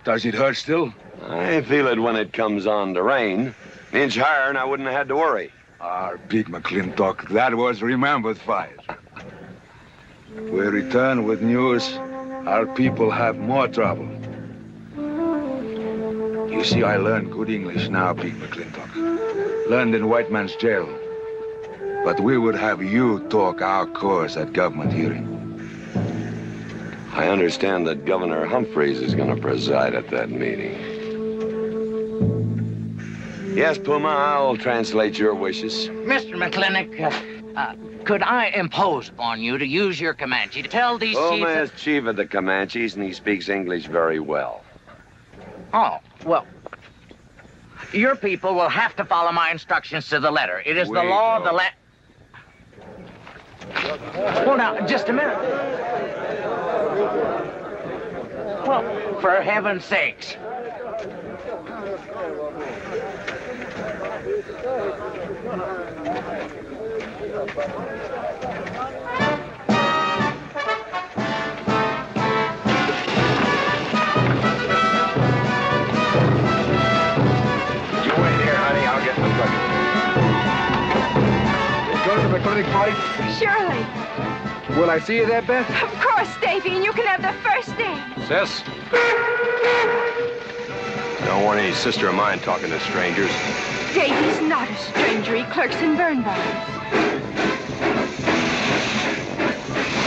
Does it hurt still? I feel it when it comes on to rain. An inch higher and I wouldn't have had to worry. Our big McLintock, that was remembered fire. We return with news. Our people have more trouble. You see, I learned good English now, big McLintock. Learned in white man's jail. But we would have you talk our course at government hearing. I understand that Governor Humphreys is going to preside at that meeting. Yes, Puma, I'll translate your wishes. Mr. McLintock, could I impose upon you to use your Comanche to tell these chiefs... Puma is chief of the Comanches, and he speaks English very well. Oh, well, your people will have to follow my instructions to the letter. It is the law of the land... Well, now, just a minute. Well, for heaven's sakes. McLintock party? Surely. Will I see you there, Beth? Of course, Davy, and you can have the first name. Sis? Don't want any sister of mine talking to strangers. Davy's not a stranger. He clerks in burn barns.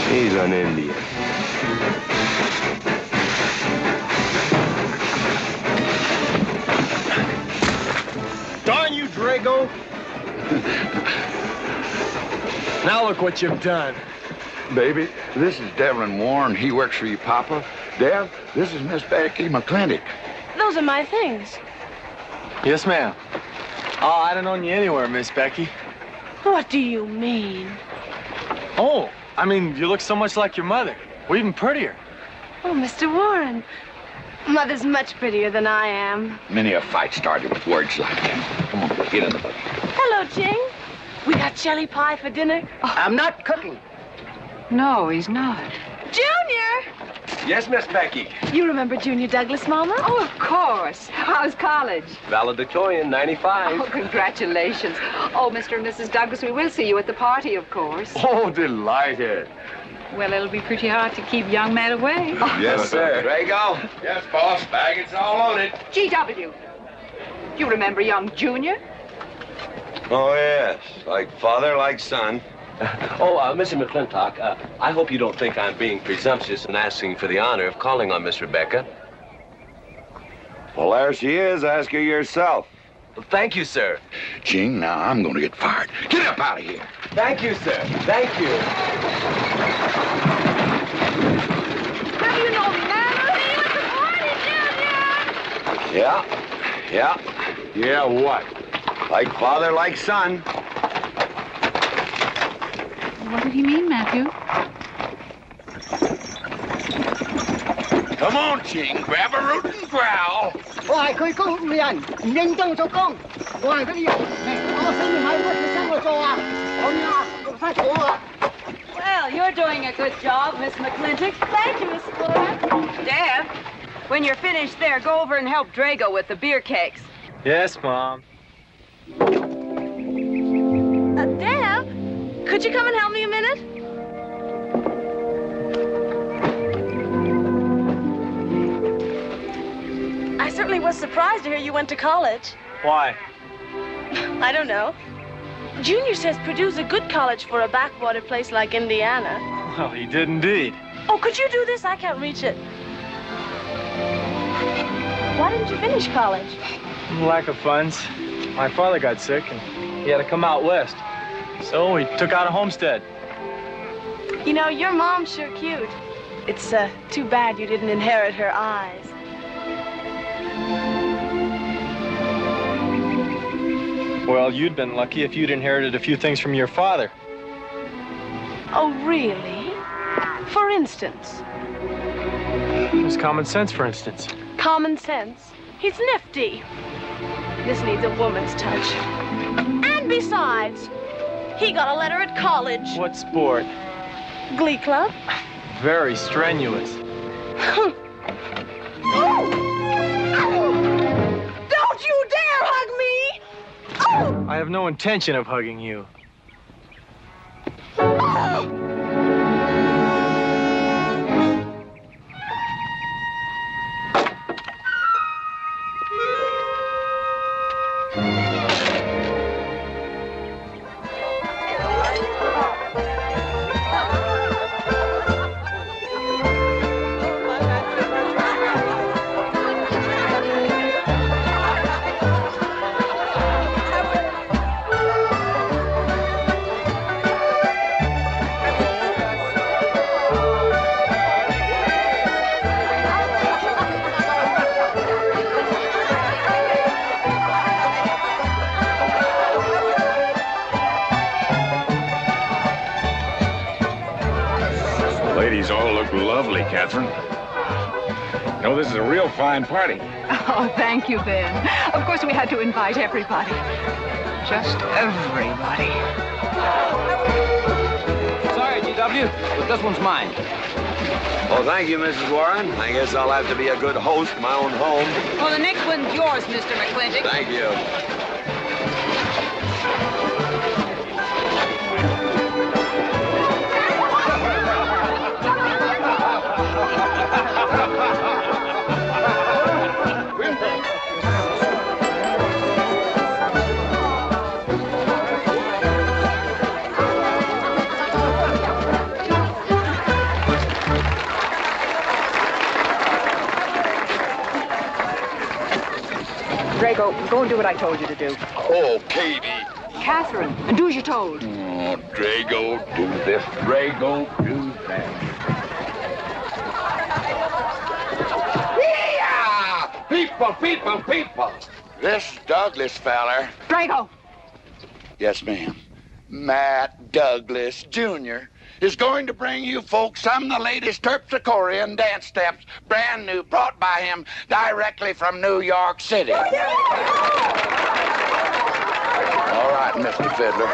He's an Indian. Darn you, Drago! Now look what you've done. Baby, this is Devlin Warren. He works for you, Papa. Dev, this is Miss Becky McLintock. Those are my things. Yes, ma'am. Oh, I don't own you anywhere, Miss Becky. What do you mean? Oh, I mean, you look so much like your mother. Or even prettier. Oh, Mr. Warren. Mother's much prettier than I am. Many a fight started with words like that. Come on, get in the boat. Hello, Ching. We got jelly pie for dinner. I'm not cooking. No, he's not. Junior! Junior! Yes, Miss Becky. You remember Junior Douglas, Mama? Oh, of course. How's college? Valedictorian, 95. Oh, congratulations. Oh, Mr. and Mrs. Douglas, we will see you at the party, of course. Oh, delighted. Well, it'll be pretty hard to keep young men away. Yes, sir. Drago? Yes, boss. Bag it's all loaded. G.W. You remember young Junior? Oh, yes. Like father, like son. Mr. McLintock, I hope you don't think I'm being presumptuous in asking for the honor of calling on Miss Rebecca. Well, there she is. Ask her yourself. Thank you, sir. Gene, now I'm going to get fired. Get up out of here. Thank you, sir. Thank you. How do you know me, Mama? See you at the party, Junior! Yeah, what? Like father, like son. What did he mean, Matthew? Come on, Gene. Grab a root and growl. Well, you're doing a good job, Miss McLintock. Thank you, Miss Flora. Dad, when you're finished there, go over and help Drago with the beer cakes. Yes, Mom. Deb, could you come and help me a minute? I certainly was surprised to hear you went to college. Why? I don't know. Junior says Purdue's a good college for a backwater place like Indiana. Well, he did indeed. Oh, could you do this? I can't reach it. Why didn't you finish college? Lack of funds. My father got sick and he had to come out west. So he took out a homestead. You know, your mom's sure cute. It's too bad you didn't inherit her eyes. Well, you'd been lucky if you'd inherited a few things from your father. Oh, really? For instance? It was common sense, for instance. Common sense. He's nifty. This needs a woman's touch. And besides, he got a letter at college. What sport? Glee club. Very strenuous. Don't you dare hug me! I have no intention of hugging you. Ladies all look lovely, Catherine. You know, this is a real fine party. Oh, thank you, Ben. Of course, we had to invite everybody. Just everybody. Sorry, GW, but this one's mine. Well, thank you, Mrs. Warren. I guess I'll have to be a good host in my own home. Well, the next one's yours, Mr. McLintock. Thank you. Drago, go and do what I told you to do. Oh, Katie. Catherine, and do as you're told. Oh, Drago, do this. Drago, do that. Yeah! People. This Douglas feller. Drago! Yes, ma'am. Matt Douglas, Jr. is going to bring you folks some of the latest terpsichorean dance steps, brand new, brought by him directly from New York City. All right, Mr. Fiddler.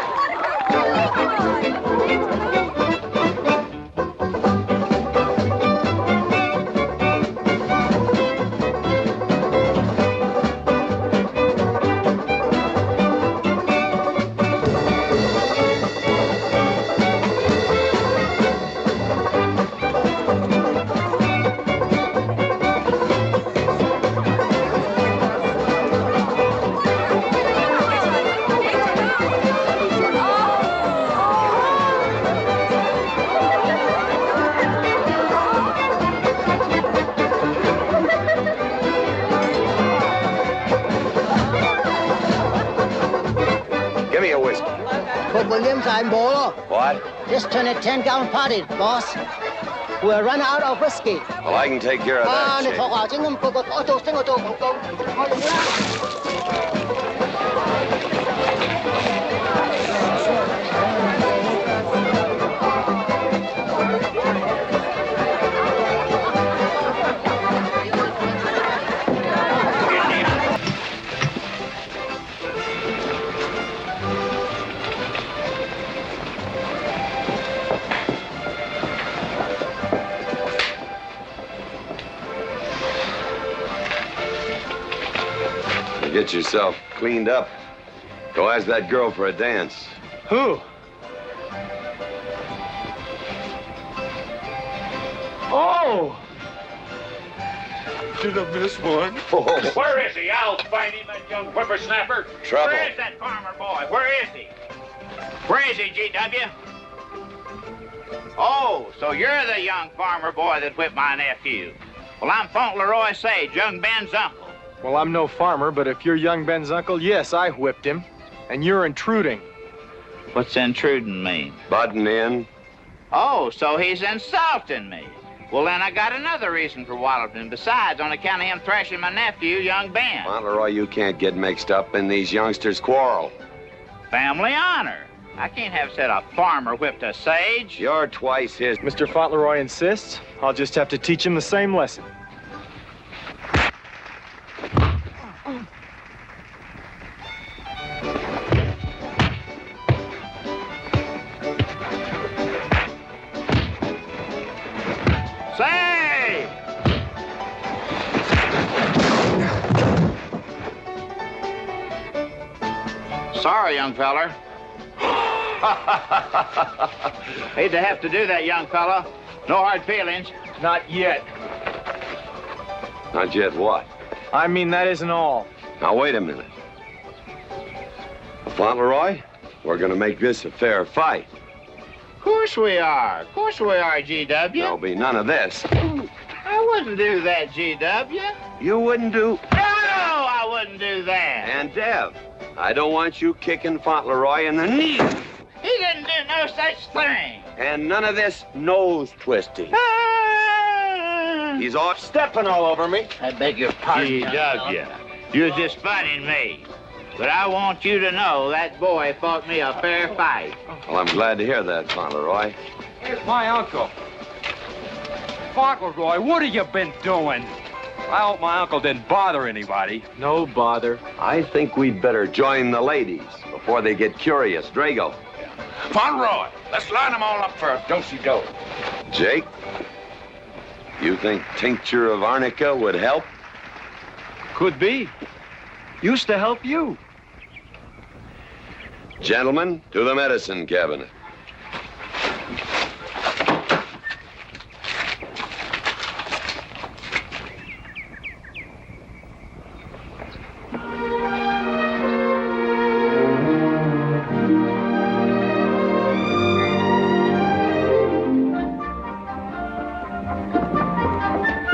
What? Just turn a 10-gallon party, boss. We're run out of whiskey. Well, I can take care of that, Chief. Get yourself cleaned up. Go ask that girl for a dance. Who? Oh! Did I miss one? Where is he? I'll find him, that young whippersnapper. Trouble. Where is that farmer boy? Where is he? Where is he, G.W.? Oh, so you're the young farmer boy that whipped my nephew. Well, I'm Fauntleroy Sage, young Ben's uncle. Well, I'm no farmer, but if you're young Ben's uncle, yes, I whipped him. And you're intruding. What's intruding mean? Butting in. Oh, so he's insulting me. Well, then I got another reason for walloping. Besides, on account of him thrashing my nephew, young Ben. Fauntleroy, you can't get mixed up in these youngsters' quarrel. Family honor. I can't have said a farmer whipped a sage. You're twice his. Mr. Fauntleroy insists. I'll just have to teach him the same lesson. Say! Sorry, young feller. Hate to have to do that, young fella. No hard feelings. Not yet. Not yet what? I mean, that isn't all. Now, wait a minute. Fauntleroy, we're gonna make this a fair fight. Of course we are. Of course we are, G.W. There'll be none of this. I wouldn't do that, G.W. You wouldn't do... No, I wouldn't do that. And Dev, I don't want you kicking Fauntleroy in the knee. He didn't do no such thing. And none of this nose twisting. He's off stepping all over me. I beg your pardon. G.W., you're just funning me. But I want you to know that boy fought me a fair fight. Well, I'm glad to hear that, Fauntleroy. Here's my uncle. Fauntleroy, what have you been doing? I hope my uncle didn't bother anybody. No bother. I think we'd better join the ladies before they get curious. Drago. Fauntleroy, let's line them all up for a do-si-do. Jake, you think tincture of arnica would help? Could be. Used to help you. Gentlemen, to the medicine cabinet.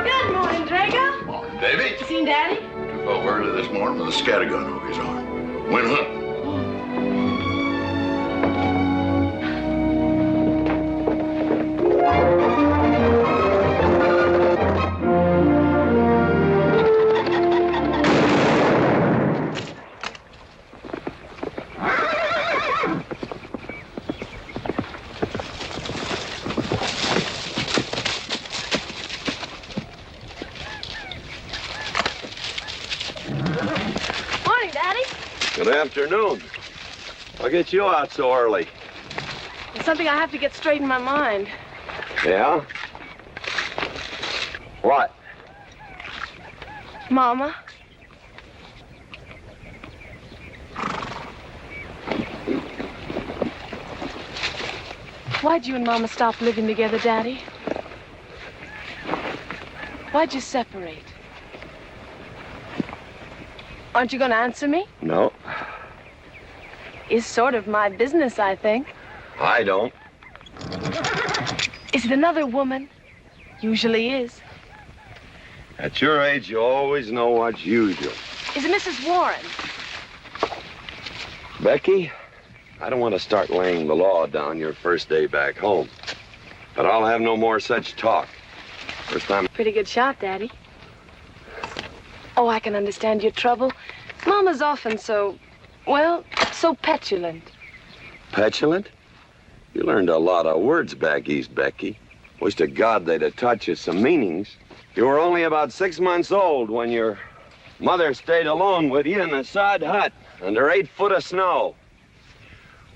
Good morning, Drago. Morning, Davy. You seen Daddy? Took off early this morning with a scattergun over his arm. Went hunting. Morning, Daddy. Good afternoon. I'll get you out so early. There's something I have to get straight in my mind. Yeah? What? Mama. Why'd you and Mama stop living together, Daddy? Why'd you separate? Aren't you going to answer me? No, It's sort of my business, I think. I don't. Is it another woman? Usually is. At your age, you always know what's usual. Is it Mrs. Warren? Becky, I don't want to start laying the law down your first day back home. But I'll have no more such talk. First time... Pretty good shot, Daddy. Oh, I can understand your trouble. Mama's often so, well, so petulant. Petulant? You learned a lot of words back east, Becky. Wish to God they'd have taught you some meanings. You were only about 6 months old when your mother stayed alone with you in a sod hut under 8 foot of snow,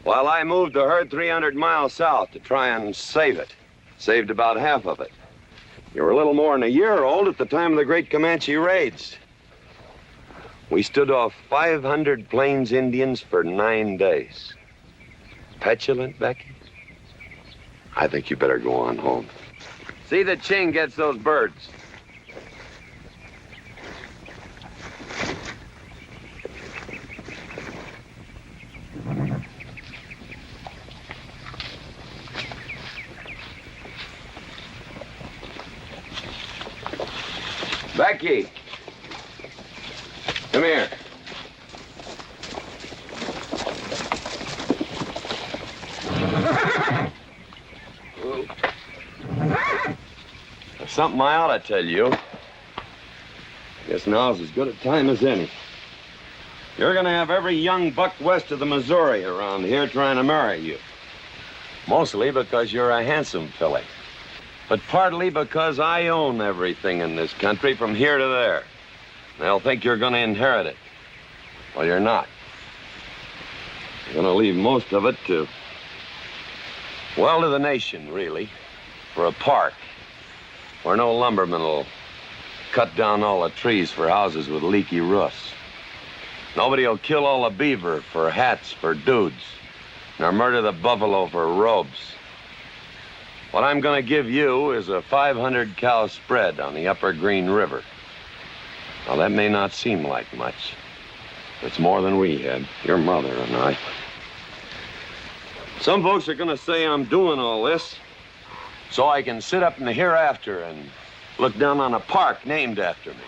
while I moved the herd 300 miles south to try and save it. Saved about half of it. You were a little more than a year old at the time of the great Comanche raids. We stood off 500 Plains Indians for 9 days. Petulant, Becky? I think you better go on home. See that Ching gets those birds. Becky, come here. There's something I ought to tell you. Guess now's as good a time as any. You're gonna have every young buck west of the Missouri around here trying to marry you. Mostly because you're a handsome filly. But partly because I own everything in this country from here to there. They'll think you're gonna inherit it. Well, you're not. You're gonna leave most of it to, well, to the nation, really. For a park where no lumberman will cut down all the trees for houses with leaky roofs. Nobody will kill all the beaver for hats for dudes, nor murder the buffalo for robes. What I'm gonna give you is a 500 cow spread on the upper Green River. Now, that may not seem like much. It's more than we had, your mother and I. Some folks are gonna say I'm doing all this so I can sit up in the hereafter and look down on a park named after me.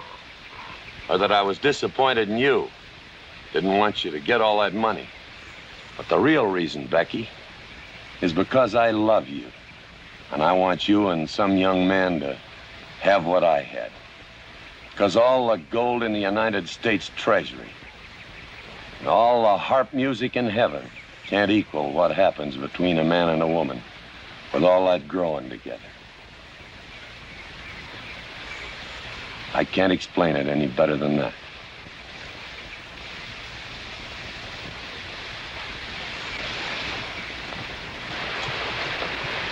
Or that I was disappointed in you. Didn't want you to get all that money. But the real reason, Becky, is because I love you. And I want you and some young man to have what I had. Because all the gold in the United States Treasury and all the harp music in heaven can't equal what happens between a man and a woman with all that growing together. I can't explain it any better than that.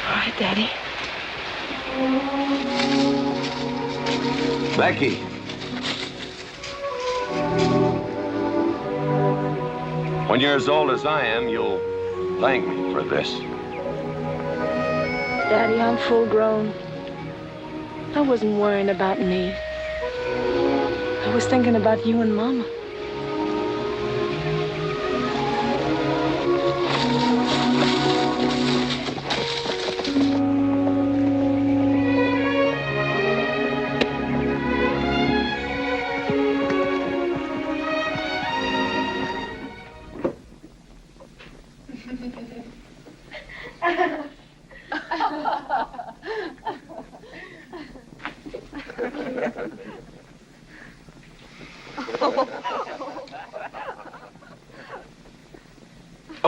All right, Daddy. Becky. When you're as old as I am, you'll thank me for this. Daddy, I'm full grown. I wasn't worrying about me. I was thinking about you and Mama.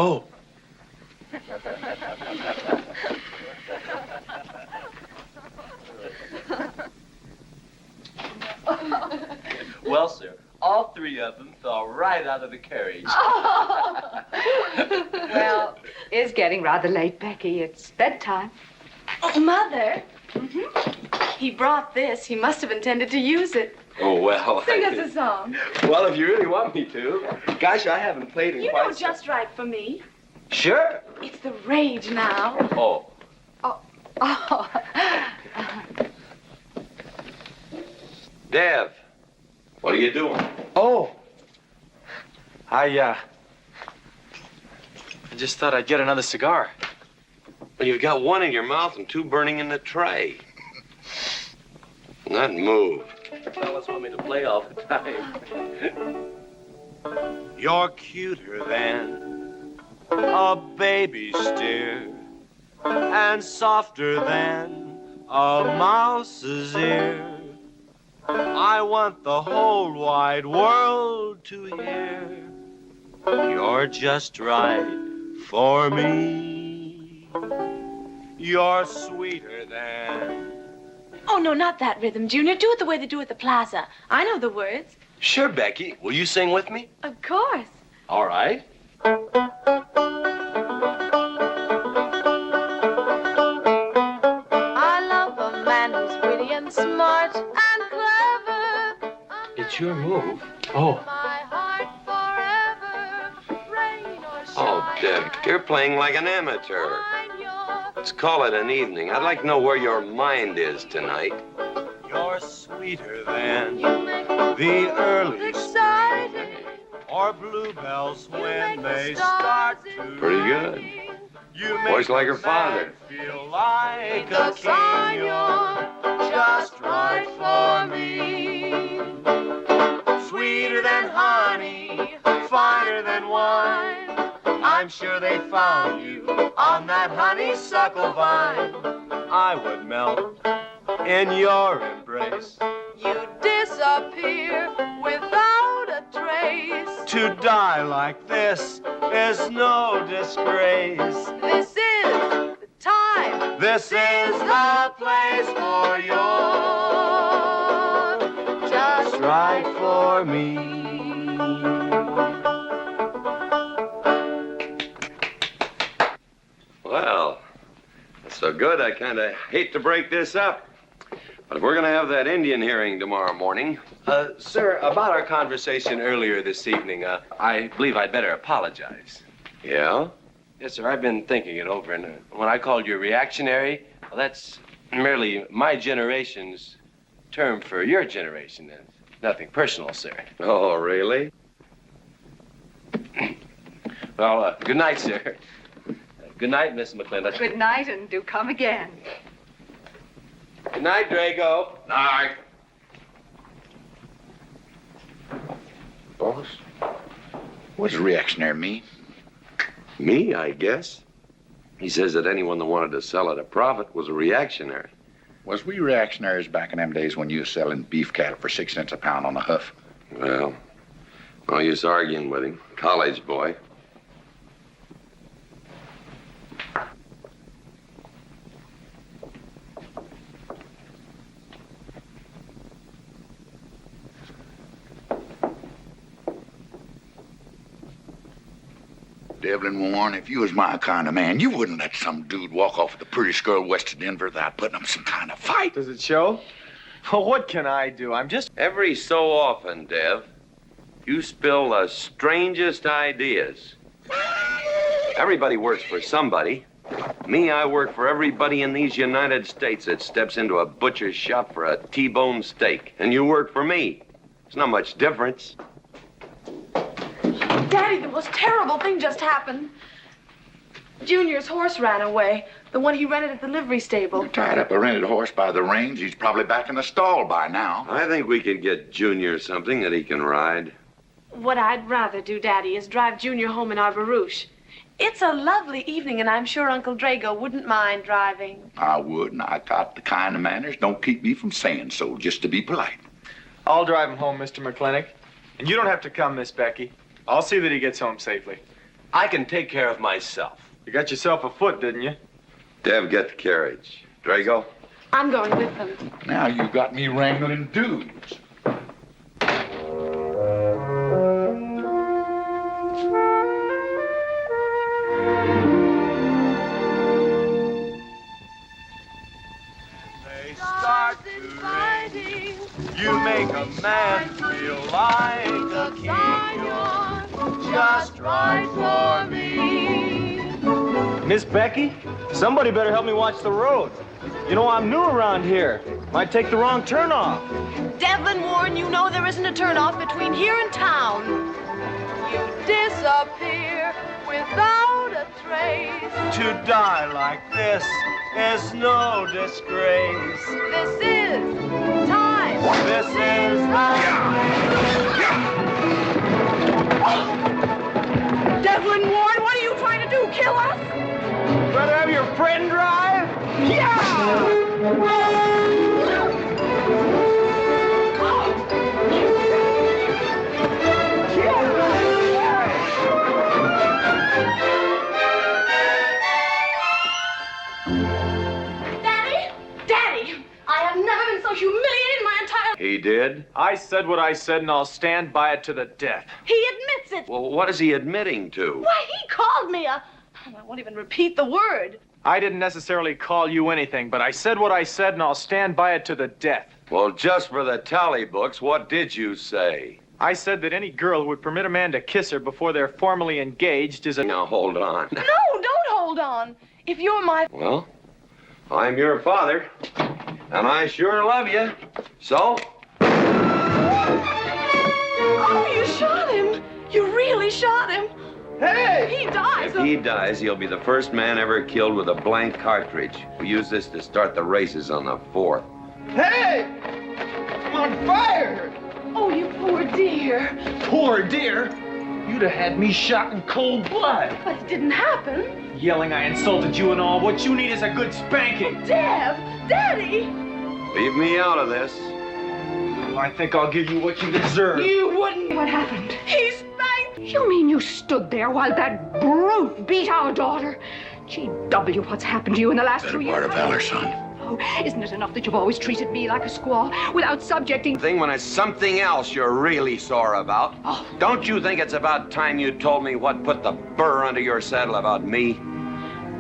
Oh. Well, sir, all 3 of them fell right out of the carriage. Well, it's getting rather late, Becky. It's bedtime. Oh, Mother. He brought this. He must have intended to use it. Oh, well. Sing us a song. Well, if you really want me to. Gosh, I haven't played in You quite know just right for me. Sure. It's the rage now. Oh. Oh. Dev, what are you doing? Oh. I just thought I'd get another cigar. Well, you've got 1 in your mouth and 2 burning in the tray. Not move. The fellas want me to play all the time. You're cuter than a baby steer, and softer than a mouse's ear. I want the whole wide world to hear. You're just right for me. You're sweeter than... Oh, no, not that rhythm, Junior. Do it the way they do at the plaza. I know the words. Sure, Becky. Will you sing with me? Of course. All right. I love a man who's witty and smart and clever. It's your move. Oh. My heart forever, rain or shine. Oh, Deb, you're playing like an amateur. Let's call it an evening. I'd like to know where your mind is tonight. You're sweeter than the early spring, or bluebells when they start to Pretty good. Voice like her father. feel like a king. You're just right for me. Sweeter than honey, finer than wine. I'm sure they found you on that honeysuckle vine. I would melt in your embrace. You disappear without a trace. To die like this is no disgrace. This is the time. This is the place for you. Just right for me. Well, that's so good, I kind of hate to break this up. But if we're going to have that Indian hearing tomorrow morning... Sir, about our conversation earlier this evening, I believe I'd better apologize. Yeah? Yes, sir, I've been thinking it over, and when I called you reactionary, well, that's merely my generation's term for your generation. Nothing personal, sir. Oh, really? Well, good night, sir. Good night, Miss McLintock. Good night, and do come again. Good night, Drago. Night. Boss, What does reactionary mean? Me, I guess. He says that anyone that wanted to sell at a profit was a reactionary. Was we reactionaries back in them days when you was selling beef cattle for 6 cents a pound on the hoof? Well, no use arguing with him. College boy. Devlin Warren, if you was my kind of man, you wouldn't let some dude walk off with the prettiest girl west of Denver without putting up some kind of fight. Does it show? Well, what can I do? I'm just... Every so often, Dev, you spill the strangest ideas. Everybody works for somebody. Me, I work for everybody in these United States that steps into a butcher's shop for a T-bone steak. And you work for me. It's not much difference. Daddy, the most terrible thing just happened. Junior's horse ran away. The one he rented at the livery stable. Tied up a rented horse by the reins. He's probably back in the stall by now. I think we could get Junior something that he can ride. What I'd rather do, Daddy, is drive Junior home in our barouche. It's a lovely evening, and I'm sure Uncle Drago wouldn't mind driving. I would, and I got the kind of manners don't keep me from saying so, just to be polite. I'll drive him home, Mr. McLintock. And you don't have to come, Miss Becky. I'll see that he gets home safely. I can take care of myself. You got yourself a foot, didn't you? Dev, get the carriage. Drago? I'm going with them. Now you got me wrangling dudes. They start to rain. You make a man feel like a king. You're just right for me. Miss Becky, somebody better help me watch the road. You know, I'm new around here. Might take the wrong turn off. Devlin Warren, you know there isn't a turnoff between here and town. You disappear without a trace. To die like this is no disgrace. This is time. This is Devlin Warren, what are you trying to kill us? Rather have your friend drive? Yeah! Daddy, I have never been so humiliated in my entire... He did? I said what I said, and I'll stand by it to the death. He admits it. Well, what is he admitting to? Why, he called me a... I won't even repeat the word. I didn't necessarily call you anything, but I said what I said, and I'll stand by it to the death. Well, just for the tally books, what did you say? I said that any girl who would permit a man to kiss her before they're formally engaged is a... Now, hold on. No, don't hold on. If you're my... Well, I'm your father, and I sure love you. So? Oh, you shot him. You really shot him. Hey! He dies. If he dies, he'll be the first man ever killed with a blank cartridge. We use this to start the races on the 4th. Hey! I'm on fire! Oh, you poor dear. Poor dear? You'd have had me shot in cold blood. But it didn't happen. Yelling I insulted you and all. What you need is a good spanking. Deb! Daddy! Leave me out of this. I think I'll give you what you deserve. You wouldn't. What happened? He spanked. You mean you stood there while that brute beat our daughter? G.W., what's happened to you in the last 2 years? Part of valor, son. Oh, isn't it enough that you've always treated me like a squaw without subjecting... Thing when it's something else you're really sore about. Oh. Don't you think it's about time you told me what put the burr under your saddle about me?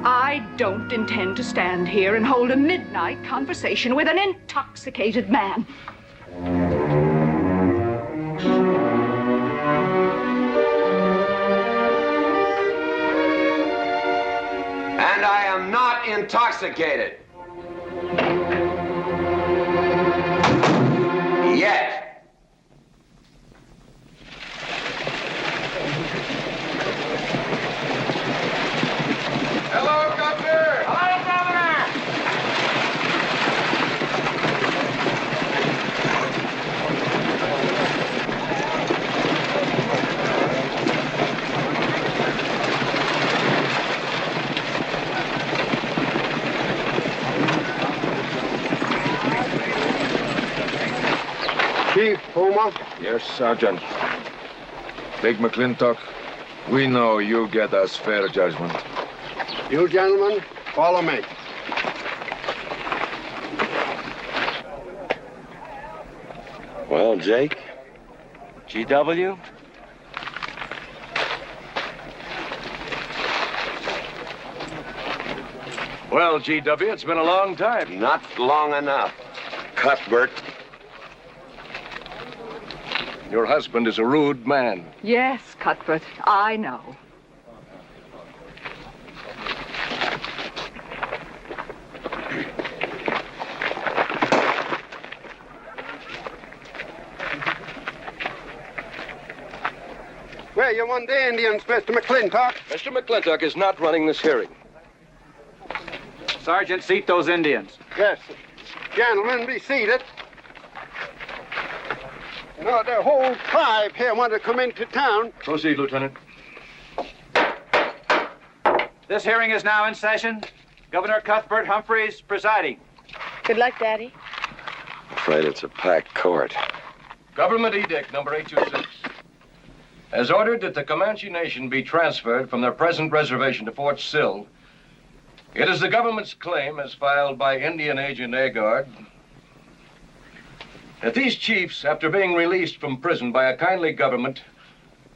I don't intend to stand here and hold a midnight conversation with an intoxicated man. And I am not intoxicated. Yet. Hello, Governor! Hello, Governor! Chief Puma? Yes, Sergeant. Big McLintock, we know you get us fair judgment. You gentlemen, follow me. Well, Jake? GW? Well, GW, it's been a long time. Not long enough. Cuthbert. Your husband is a rude man. Yes, Cuthbert, I know. Where you want the Indians, Mr. McLintock? Mr. McLintock is not running this hearing. Sergeant, seat those Indians. Yes. Gentlemen, be seated. You know, the whole tribe here want to come into town. Proceed, Lieutenant. This hearing is now in session. Governor Cuthbert Humphreys presiding. Good luck, Daddy. Afraid it's a packed court. Government Edict number 826 has ordered that the Comanche Nation be transferred from their present reservation to Fort Sill. It is the government's claim, as filed by Indian Agent Agard, that these chiefs, after being released from prison by a kindly government,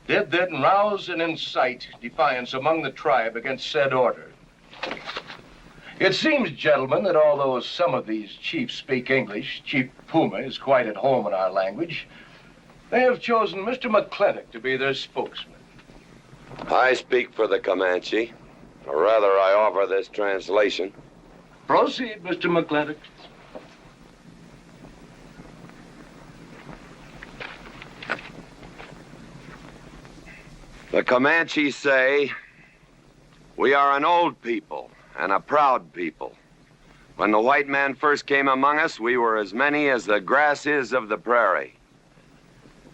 did then rouse and incite defiance among the tribe against said order. It seems, gentlemen, that although some of these chiefs speak English, Chief Puma is quite at home in our language, they have chosen Mr. McLintock to be their spokesman. I speak for the Comanche. Or rather, I offer this translation. Proceed, Mr. McLintock. The Comanches say, we are an old people and a proud people. When the white man first came among us, we were as many as the grass is of the prairie.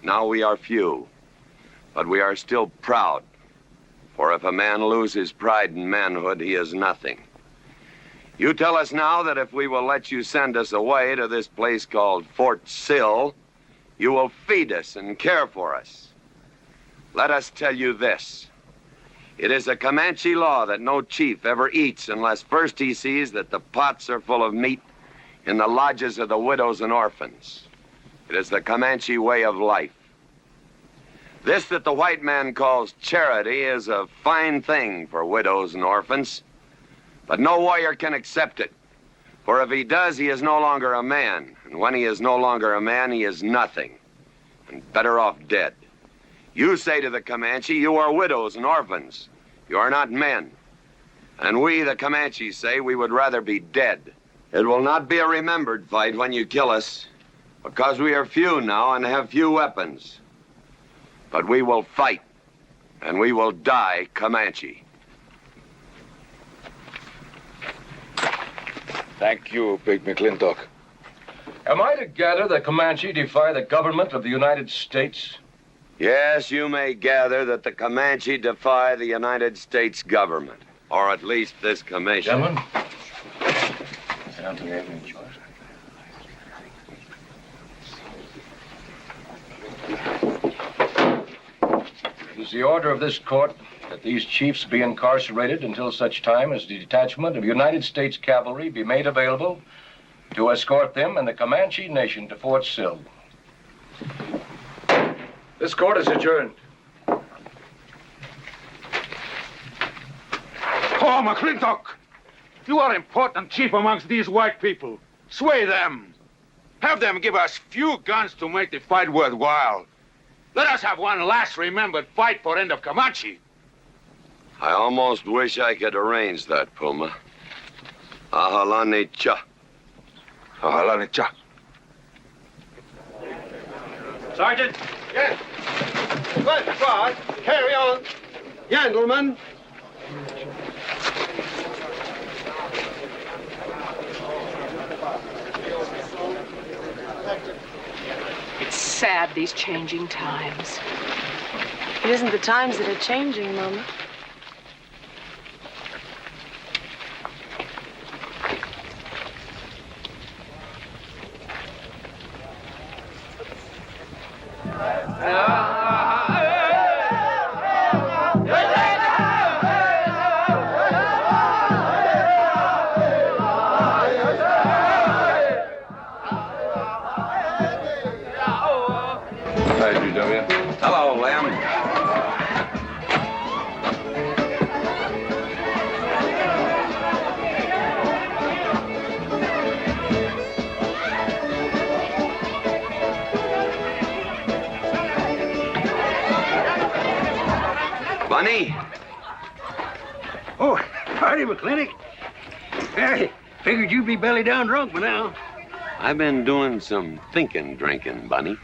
Now we are few, but we are still proud. For if a man lose his pride in manhood, he is nothing. You tell us now that if we will let you send us away to this place called Fort Sill, you will feed us and care for us. Let us tell you this. It is a Comanche law that no chief ever eats unless first he sees that the pots are full of meat in the lodges of the widows and orphans. It is the Comanche way of life. This that the white man calls charity is a fine thing for widows and orphans, but no warrior can accept it. For if he does, he is no longer a man. And when he is no longer a man, he is nothing. And better off dead. You say to the Comanche, you are widows and orphans. You are not men. And we, the Comanches, say we would rather be dead. It will not be a remembered fight when you kill us, because we are few now and have few weapons. But we will fight, and we will die Comanche. Thank you, Big McLintock. Am I to gather that Comanche defy the government of the United States? Yes, you may gather that the Comanche defy the United States government, or at least this commission. Gentlemen, I don't think I have any choice. It is the order of this court that these chiefs be incarcerated until such time as the detachment of United States cavalry be made available to escort them and the Comanche nation to Fort Sill. This court is adjourned. Oh, McLintock! You are important chief amongst these white people. Sway them. Have them give us few guns to make the fight worthwhile. Let us have one last remembered fight for end of Comanche. I almost wish I could arrange that, Puma. Ahalani cha. Ahalani cha. Sergeant. Yes. Good, squad. Carry on. Gentlemen. It's sad, these changing times. It isn't the times that are changing, Mama. Hello, Lem. Bunny? Oh, howdy, McLintock. I figured you'd be belly down drunk by now. I've been doing some drinking, Bunny.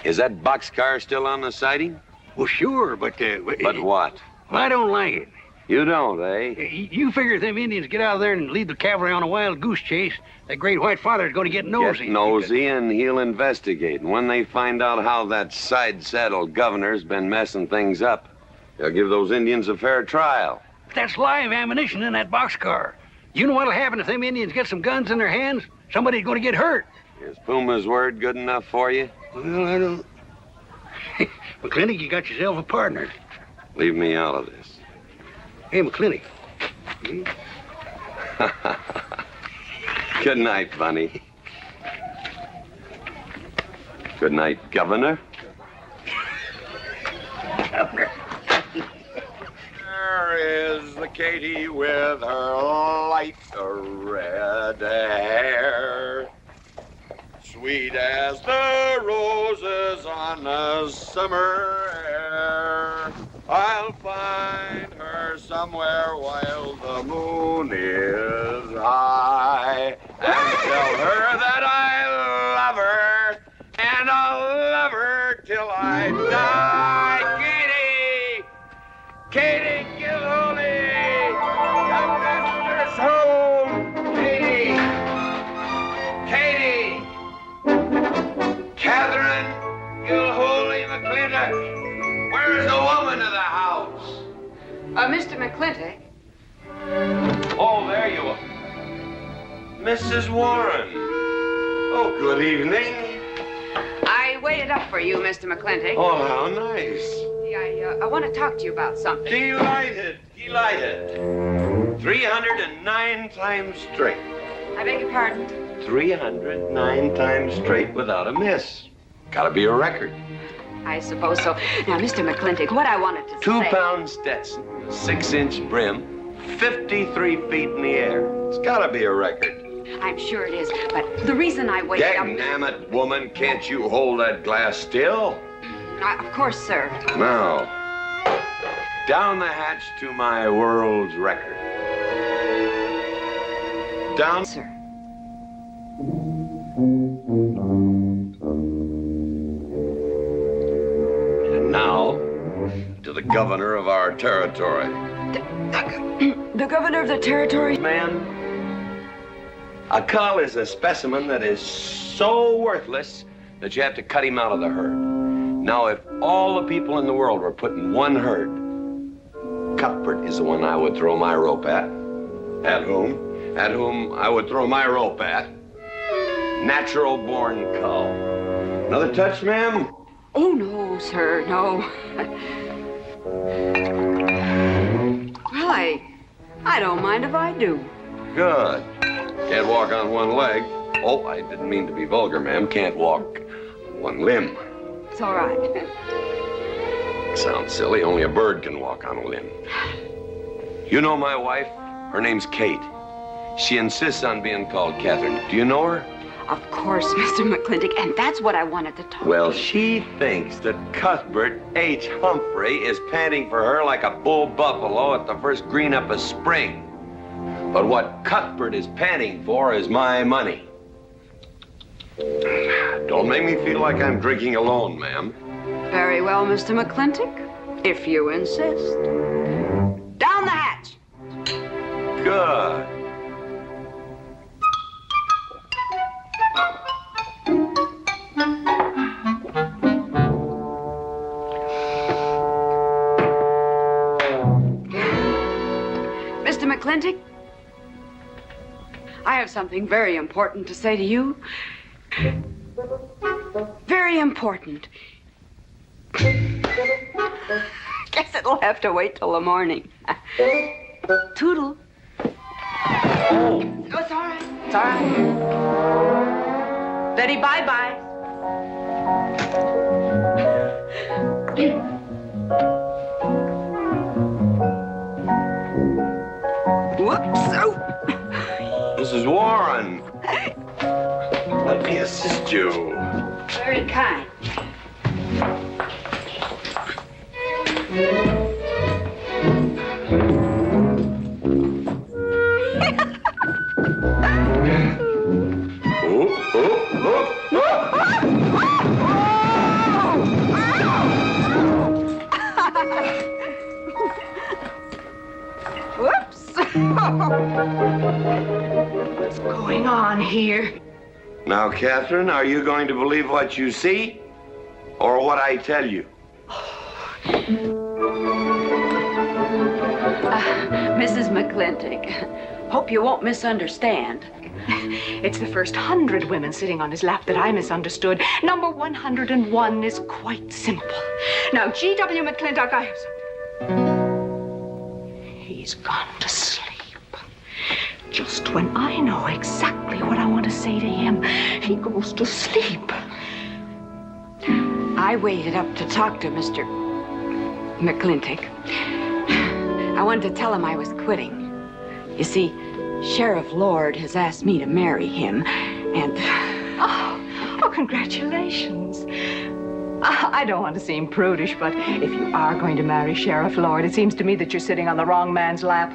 Is that boxcar still on the siding? Well, sure, but... But what? Well, I don't like it. You don't, eh? You figure if them Indians get out of there and lead the cavalry on a wild goose chase, that great white father's going to get nosy. Get nosy, and he'll investigate. And when they find out how that side-saddled governor's been messing things up, they'll give those Indians a fair trial. But that's live ammunition in that boxcar. You know what'll happen if them Indians get some guns in their hands? Somebody's going to get hurt. Is Puma's word good enough for you? Well, I don't... McLintock, you got yourself a partner. Leave me out of this. Hey, McLintock. Good night, Bunny. Good night, Governor. There is the Katie with her light red hair, sweet as the roses on a summer air. I'll find her somewhere while the moon is high, and tell her that I love her, and I'll love her till I die. Katie Gilhooley, the master's home. Katie, Catherine Gilhooley McLintock, where is the woman of the house? Mr. McLintock. Oh, there you are. Mrs. Warren. Oh, good evening. I waited up for you, Mr. McLintock. Oh, how nice. I want to talk to you about something. Delighted. 309 times straight. I beg your pardon? 309 times straight without a miss. Gotta be a record. I suppose so. Now, Mr. McLintock, what I wanted to say... 2-pound Stetson, 6-inch brim, 53 feet in the air. It's gotta be a record. I'm sure it is, but the reason I waited up... Dammit, woman, can't you hold that glass still? Of course, sir. Now, down the hatch to my world's record. Down... Sir. And now, to the governor of our territory. The governor of the territory? Man, a cull is a specimen that is so worthless that you have to cut him out of the herd. Now, if all the people in the world were put in one herd, Cuthbert is the one I would throw my rope at. At whom I would throw my rope at. Natural-born cull. Another touch, ma'am? Oh, no, sir, no. Well, I don't mind if I do. Good. Can't walk on one leg. Oh, I didn't mean to be vulgar, ma'am. Can't walk on one limb. It's all right. Sounds silly. Only a bird can walk on a limb. You know my wife? Her name's Kate. She insists on being called Catherine. Do you know her? Of course, Mr. McLintock, and that's what I wanted to talk Well, to you. she thinks that Cuthbert H. Humphrey is panting for her like a bull buffalo at the first green up of spring. But what Cuthbert is panting for is my money. Don't make me feel like I'm drinking alone, ma'am. Very well, Mr. McLintock, if you insist. Down the hatch. Good. Mr. McLintock, I have something very important to say to you. Very important. Guess it'll have to wait till the morning. Toodle. Oh, it's all right. It's all right. Betty, bye-bye. Whoops. Oh. Mrs. Warren. Let me assist you. Very kind. Whoops. What's going on here? Now, Catherine, are you going to believe what you see or what I tell you? Mrs. McLintock, hope you won't misunderstand. It's the first 100 women sitting on his lap that I misunderstood. Number 101 is quite simple. Now, G.W. McLintock, I have something. He's gone to sleep. Just when I know exactly what I want to say to him, he goes to sleep. I waited up to talk to Mr. McLintock. I wanted to tell him I was quitting. You see, Sheriff Lord has asked me to marry him, and... Oh, congratulations. I don't want to seem prudish, but if you are going to marry Sheriff Lord, it seems to me that you're sitting on the wrong man's lap.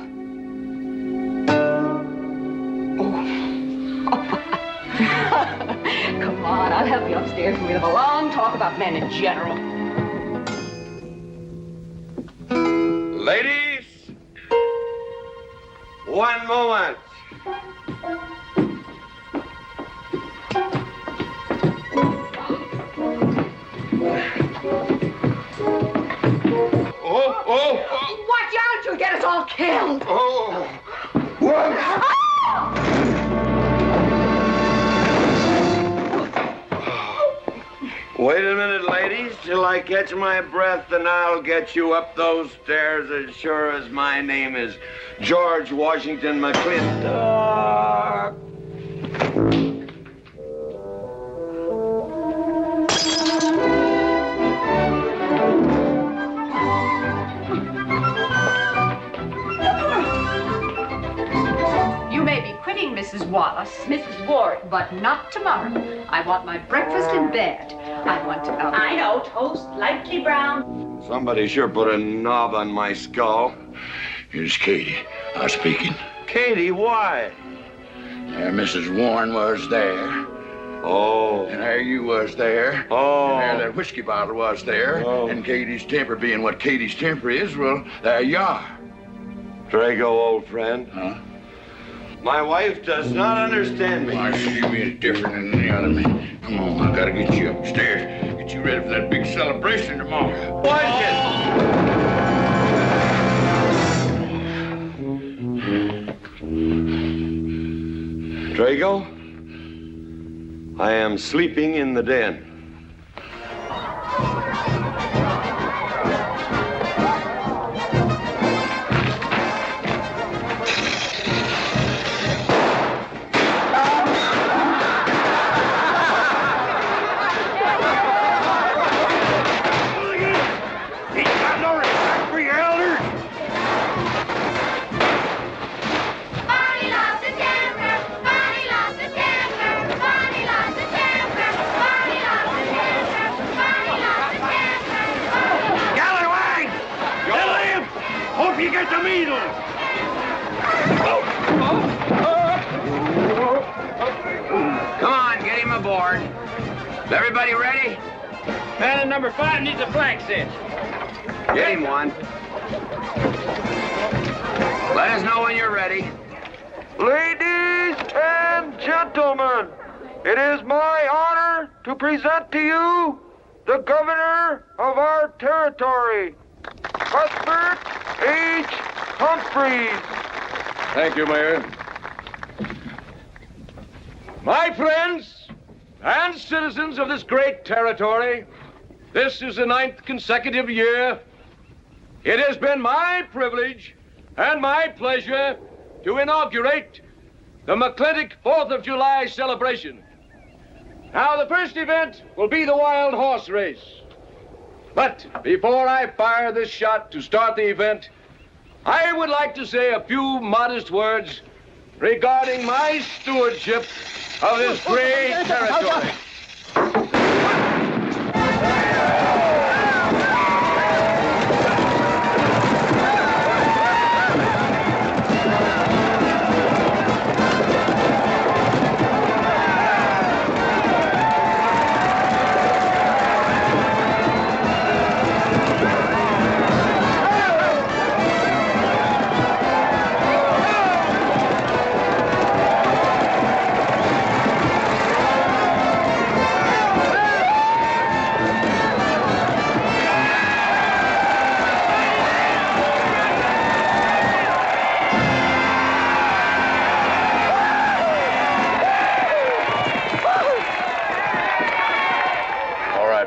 Come on, I'll help you upstairs and we'll have a long talk about men in general. Ladies, one moment. Watch out, you'll get killed. Oh! What? Wait a minute, ladies, till I catch my breath, and I'll get you up those stairs as sure as my name is George Washington McLintock. You may be quitting, Mrs. Wallace. Mrs. Ward. But not tomorrow. I want my breakfast in bed. I want to... I know, toast, lightly brown. Somebody sure put a knob on my skull. Here's Katie. Speaking. Katie, why? There Mrs. Warren was there. Oh. And there you was there. Oh. And there that whiskey bottle was there. Oh. And Katie's temper being what Katie's temper is, well, there you are. Drago, old friend. Huh? My wife does not understand me. Why, she is different than the other man. Come on, I gotta get you upstairs. Get you ready for that big celebration tomorrow. Drago, I am sleeping in the den. Come on, get him aboard. Everybody ready? Man in number 5 needs a flank cinch. Get him one. Let us know when you're ready. Ladies and gentlemen, it is my honor to present to you the governor of our territory, Cuthbert H. Humphreys. Thank you, Mayor. My friends and citizens of this great territory, this is the 9th consecutive year. It has been my privilege and my pleasure to inaugurate the McLintock 4th of July celebration. Now, the first event will be the wild horse race. But before I fire this shot to start the event, I would like to say a few modest words regarding my stewardship of this great territory.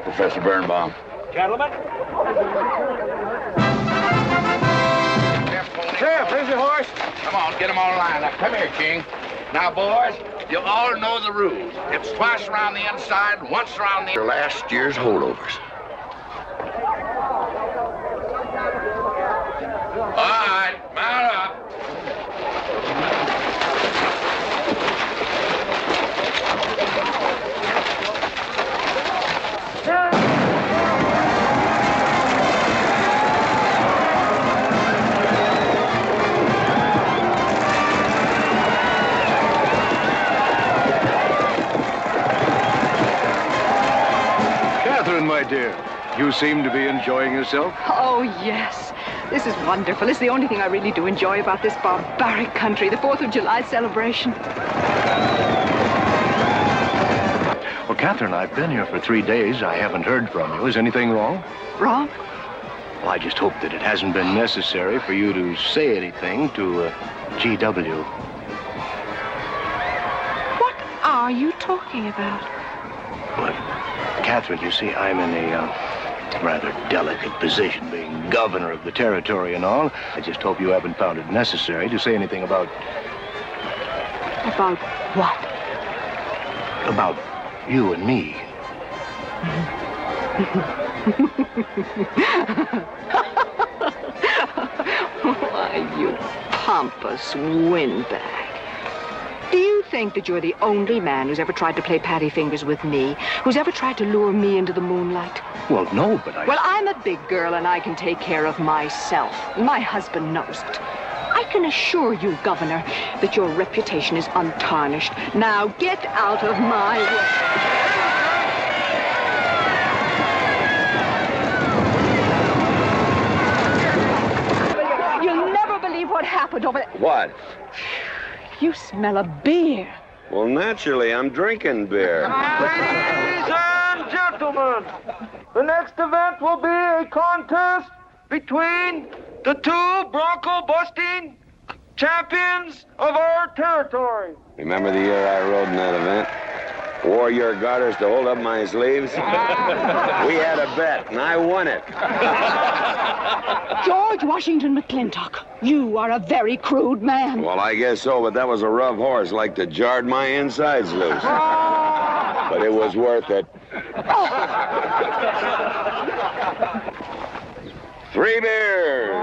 Professor Birnbaum. Gentlemen. Sheriff, here's your horse. Come on, get them all lined up. Come here, King. Now, boys, you all know the rules. It's twice around the inside, once around the... Last year's holdovers. All right, mount up. My dear, you seem to be enjoying yourself. Oh, yes. This is wonderful. It's the only thing I really do enjoy about this barbaric country, the 4th of July celebration. Well, Catherine, I've been here for 3 days. I haven't heard from you. Is anything wrong? Wrong? Well, I just hope that it hasn't been necessary for you to say anything to GW. What are you talking about? Well, Catherine, you see, I'm in a rather delicate position, being governor of the territory and all. I just hope you haven't found it necessary to say anything about... About what? About you and me. Why, you pompous windbag. Do you think that you're the only man who's ever tried to play patty fingers with me, who's ever tried to lure me into the moonlight? Well, no, but Well, I'm a big girl and I can take care of myself. My husband knows it. I can assure you, Governor, that your reputation is untarnished. Now get out of my way. You'll never believe what happened over there. What? You smell of beer. Well, naturally, I'm drinking beer. Ladies and gentlemen, the next event will be a contest between the two bronco-busting champions of our territory. Remember the year I rode in that event? Wore your garters to hold up my sleeves? We had a bet, and I won it. George Washington McLintock, you are a very crude man. Well, I guess so, but that was a rough horse, like to jarred my insides loose. But it was worth it. 3 beers.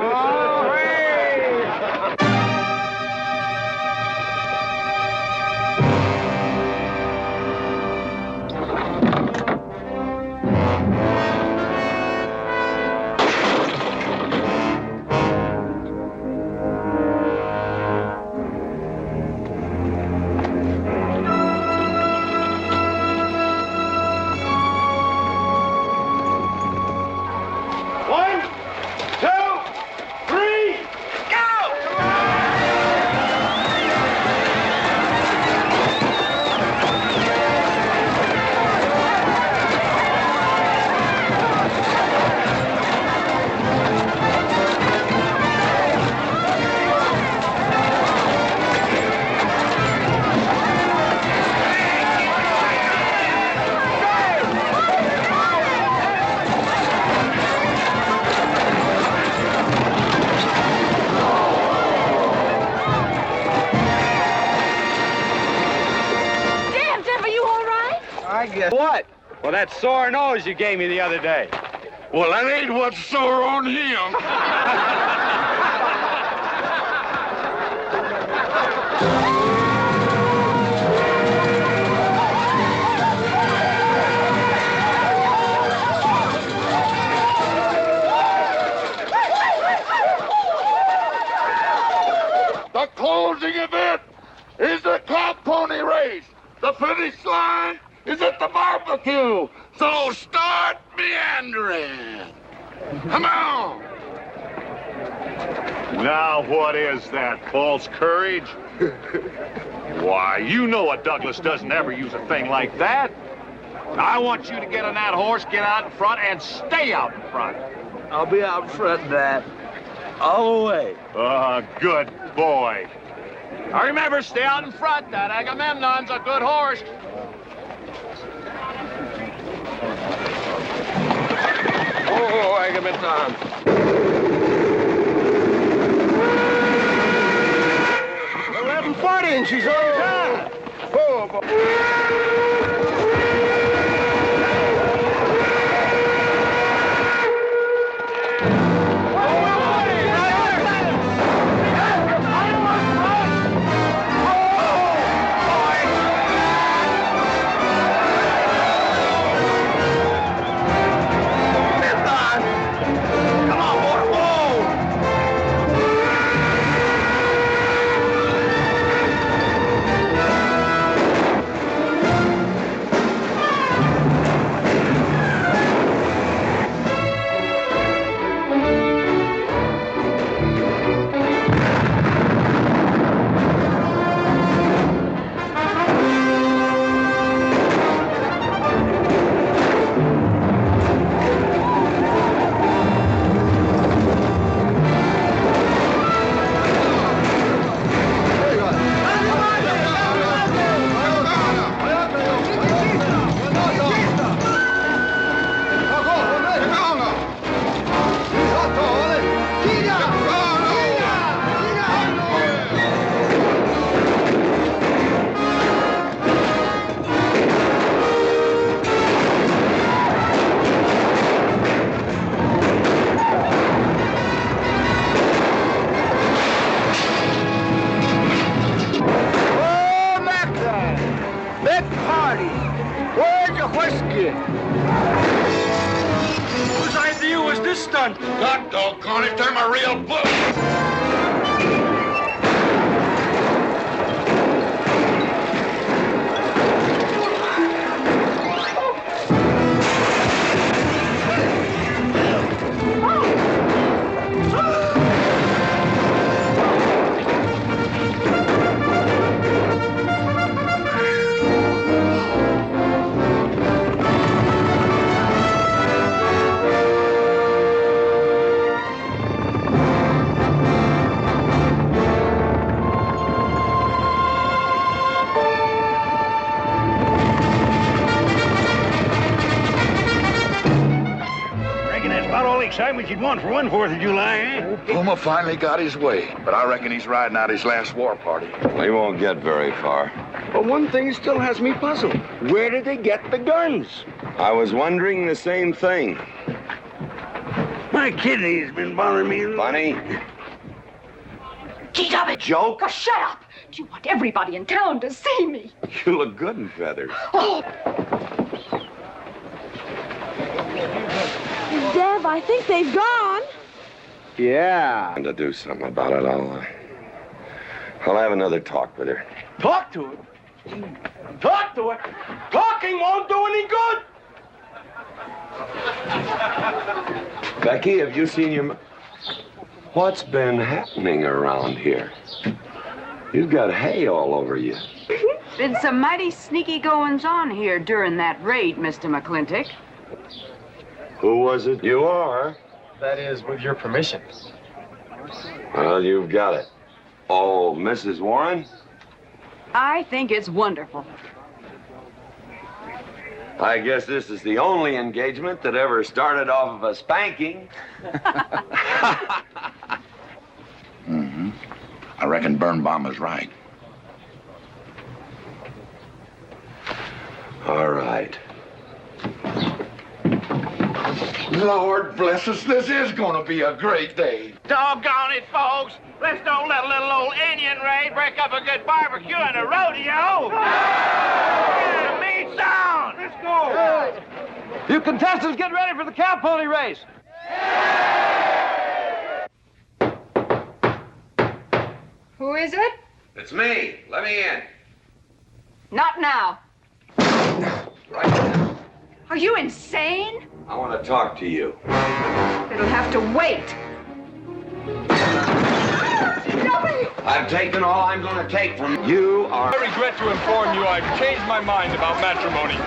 What? Well, that sore nose you gave me the other day. Well, that ain't what's sore on him. The closing event is the cow pony race. The finish line is at the barbecue. So start meandering. Come on. Now, what is that, false courage? Why, you know a Douglas doesn't ever use a thing like that. I want you to get on that horse, get out in front, and stay out in front. I'll be out front, Dad. All the way. Good boy. Now remember, stay out in front. That Agamemnon's a good horse. Oh, Agamemnon. 11:40 and she's on time. Oh, boy. party. Where's your whiskey? Whose idea was this stunt? God doggone it, I'm a real book. Excitement you'd want for one 4th of July, eh? Puma finally got his way, but I reckon he's riding out his last war party. He won't get very far. But one thing still has me puzzled. Where did they get the guns? I was wondering the same thing. My kidney's been bothering me. Funny? GW! Joke? Oh, shut up! Do you want everybody in town to see me? You look good in feathers. Oh! Dev, I think they've gone. Yeah. And to do something about it, I'll have another talk with her. Talk to her? Talk to her? Talking won't do any good. Becky, have you seen your... What's been happening around here? You've got hay all over you. Been some mighty sneaky goings-on here during that raid, Mr. McLintock. Who was it? You are. That is, with your permission. Well, you've got it. Oh, Mrs. Warren? I think it's wonderful. I guess this is the only engagement that ever started off of a spanking. Mm-hmm. I reckon Birnbaum was right. All right. Lord bless us, this is gonna be a great day. Doggone it, folks. Let's don't let a little old Indian raid break up a good barbecue and a rodeo. Yeah, meat sound. Let's go. You contestants, get ready for the cow pony race. Who is it? It's me. Let me in. Not now. Right now. Are you insane? I want to talk to you. It'll have to wait. I've taken all I'm going to take from you. I regret to inform you I've changed my mind about matrimony.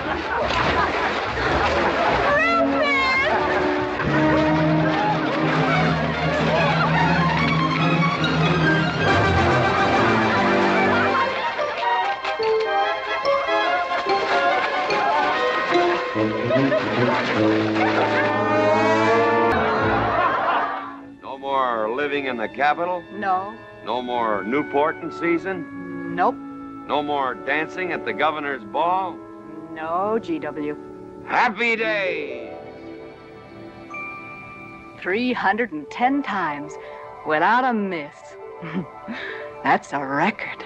No more living in the capital? No. No more Newport in season? Nope. No more dancing at the governor's ball? No, GW. Happy days! 310 times without a miss. That's a record.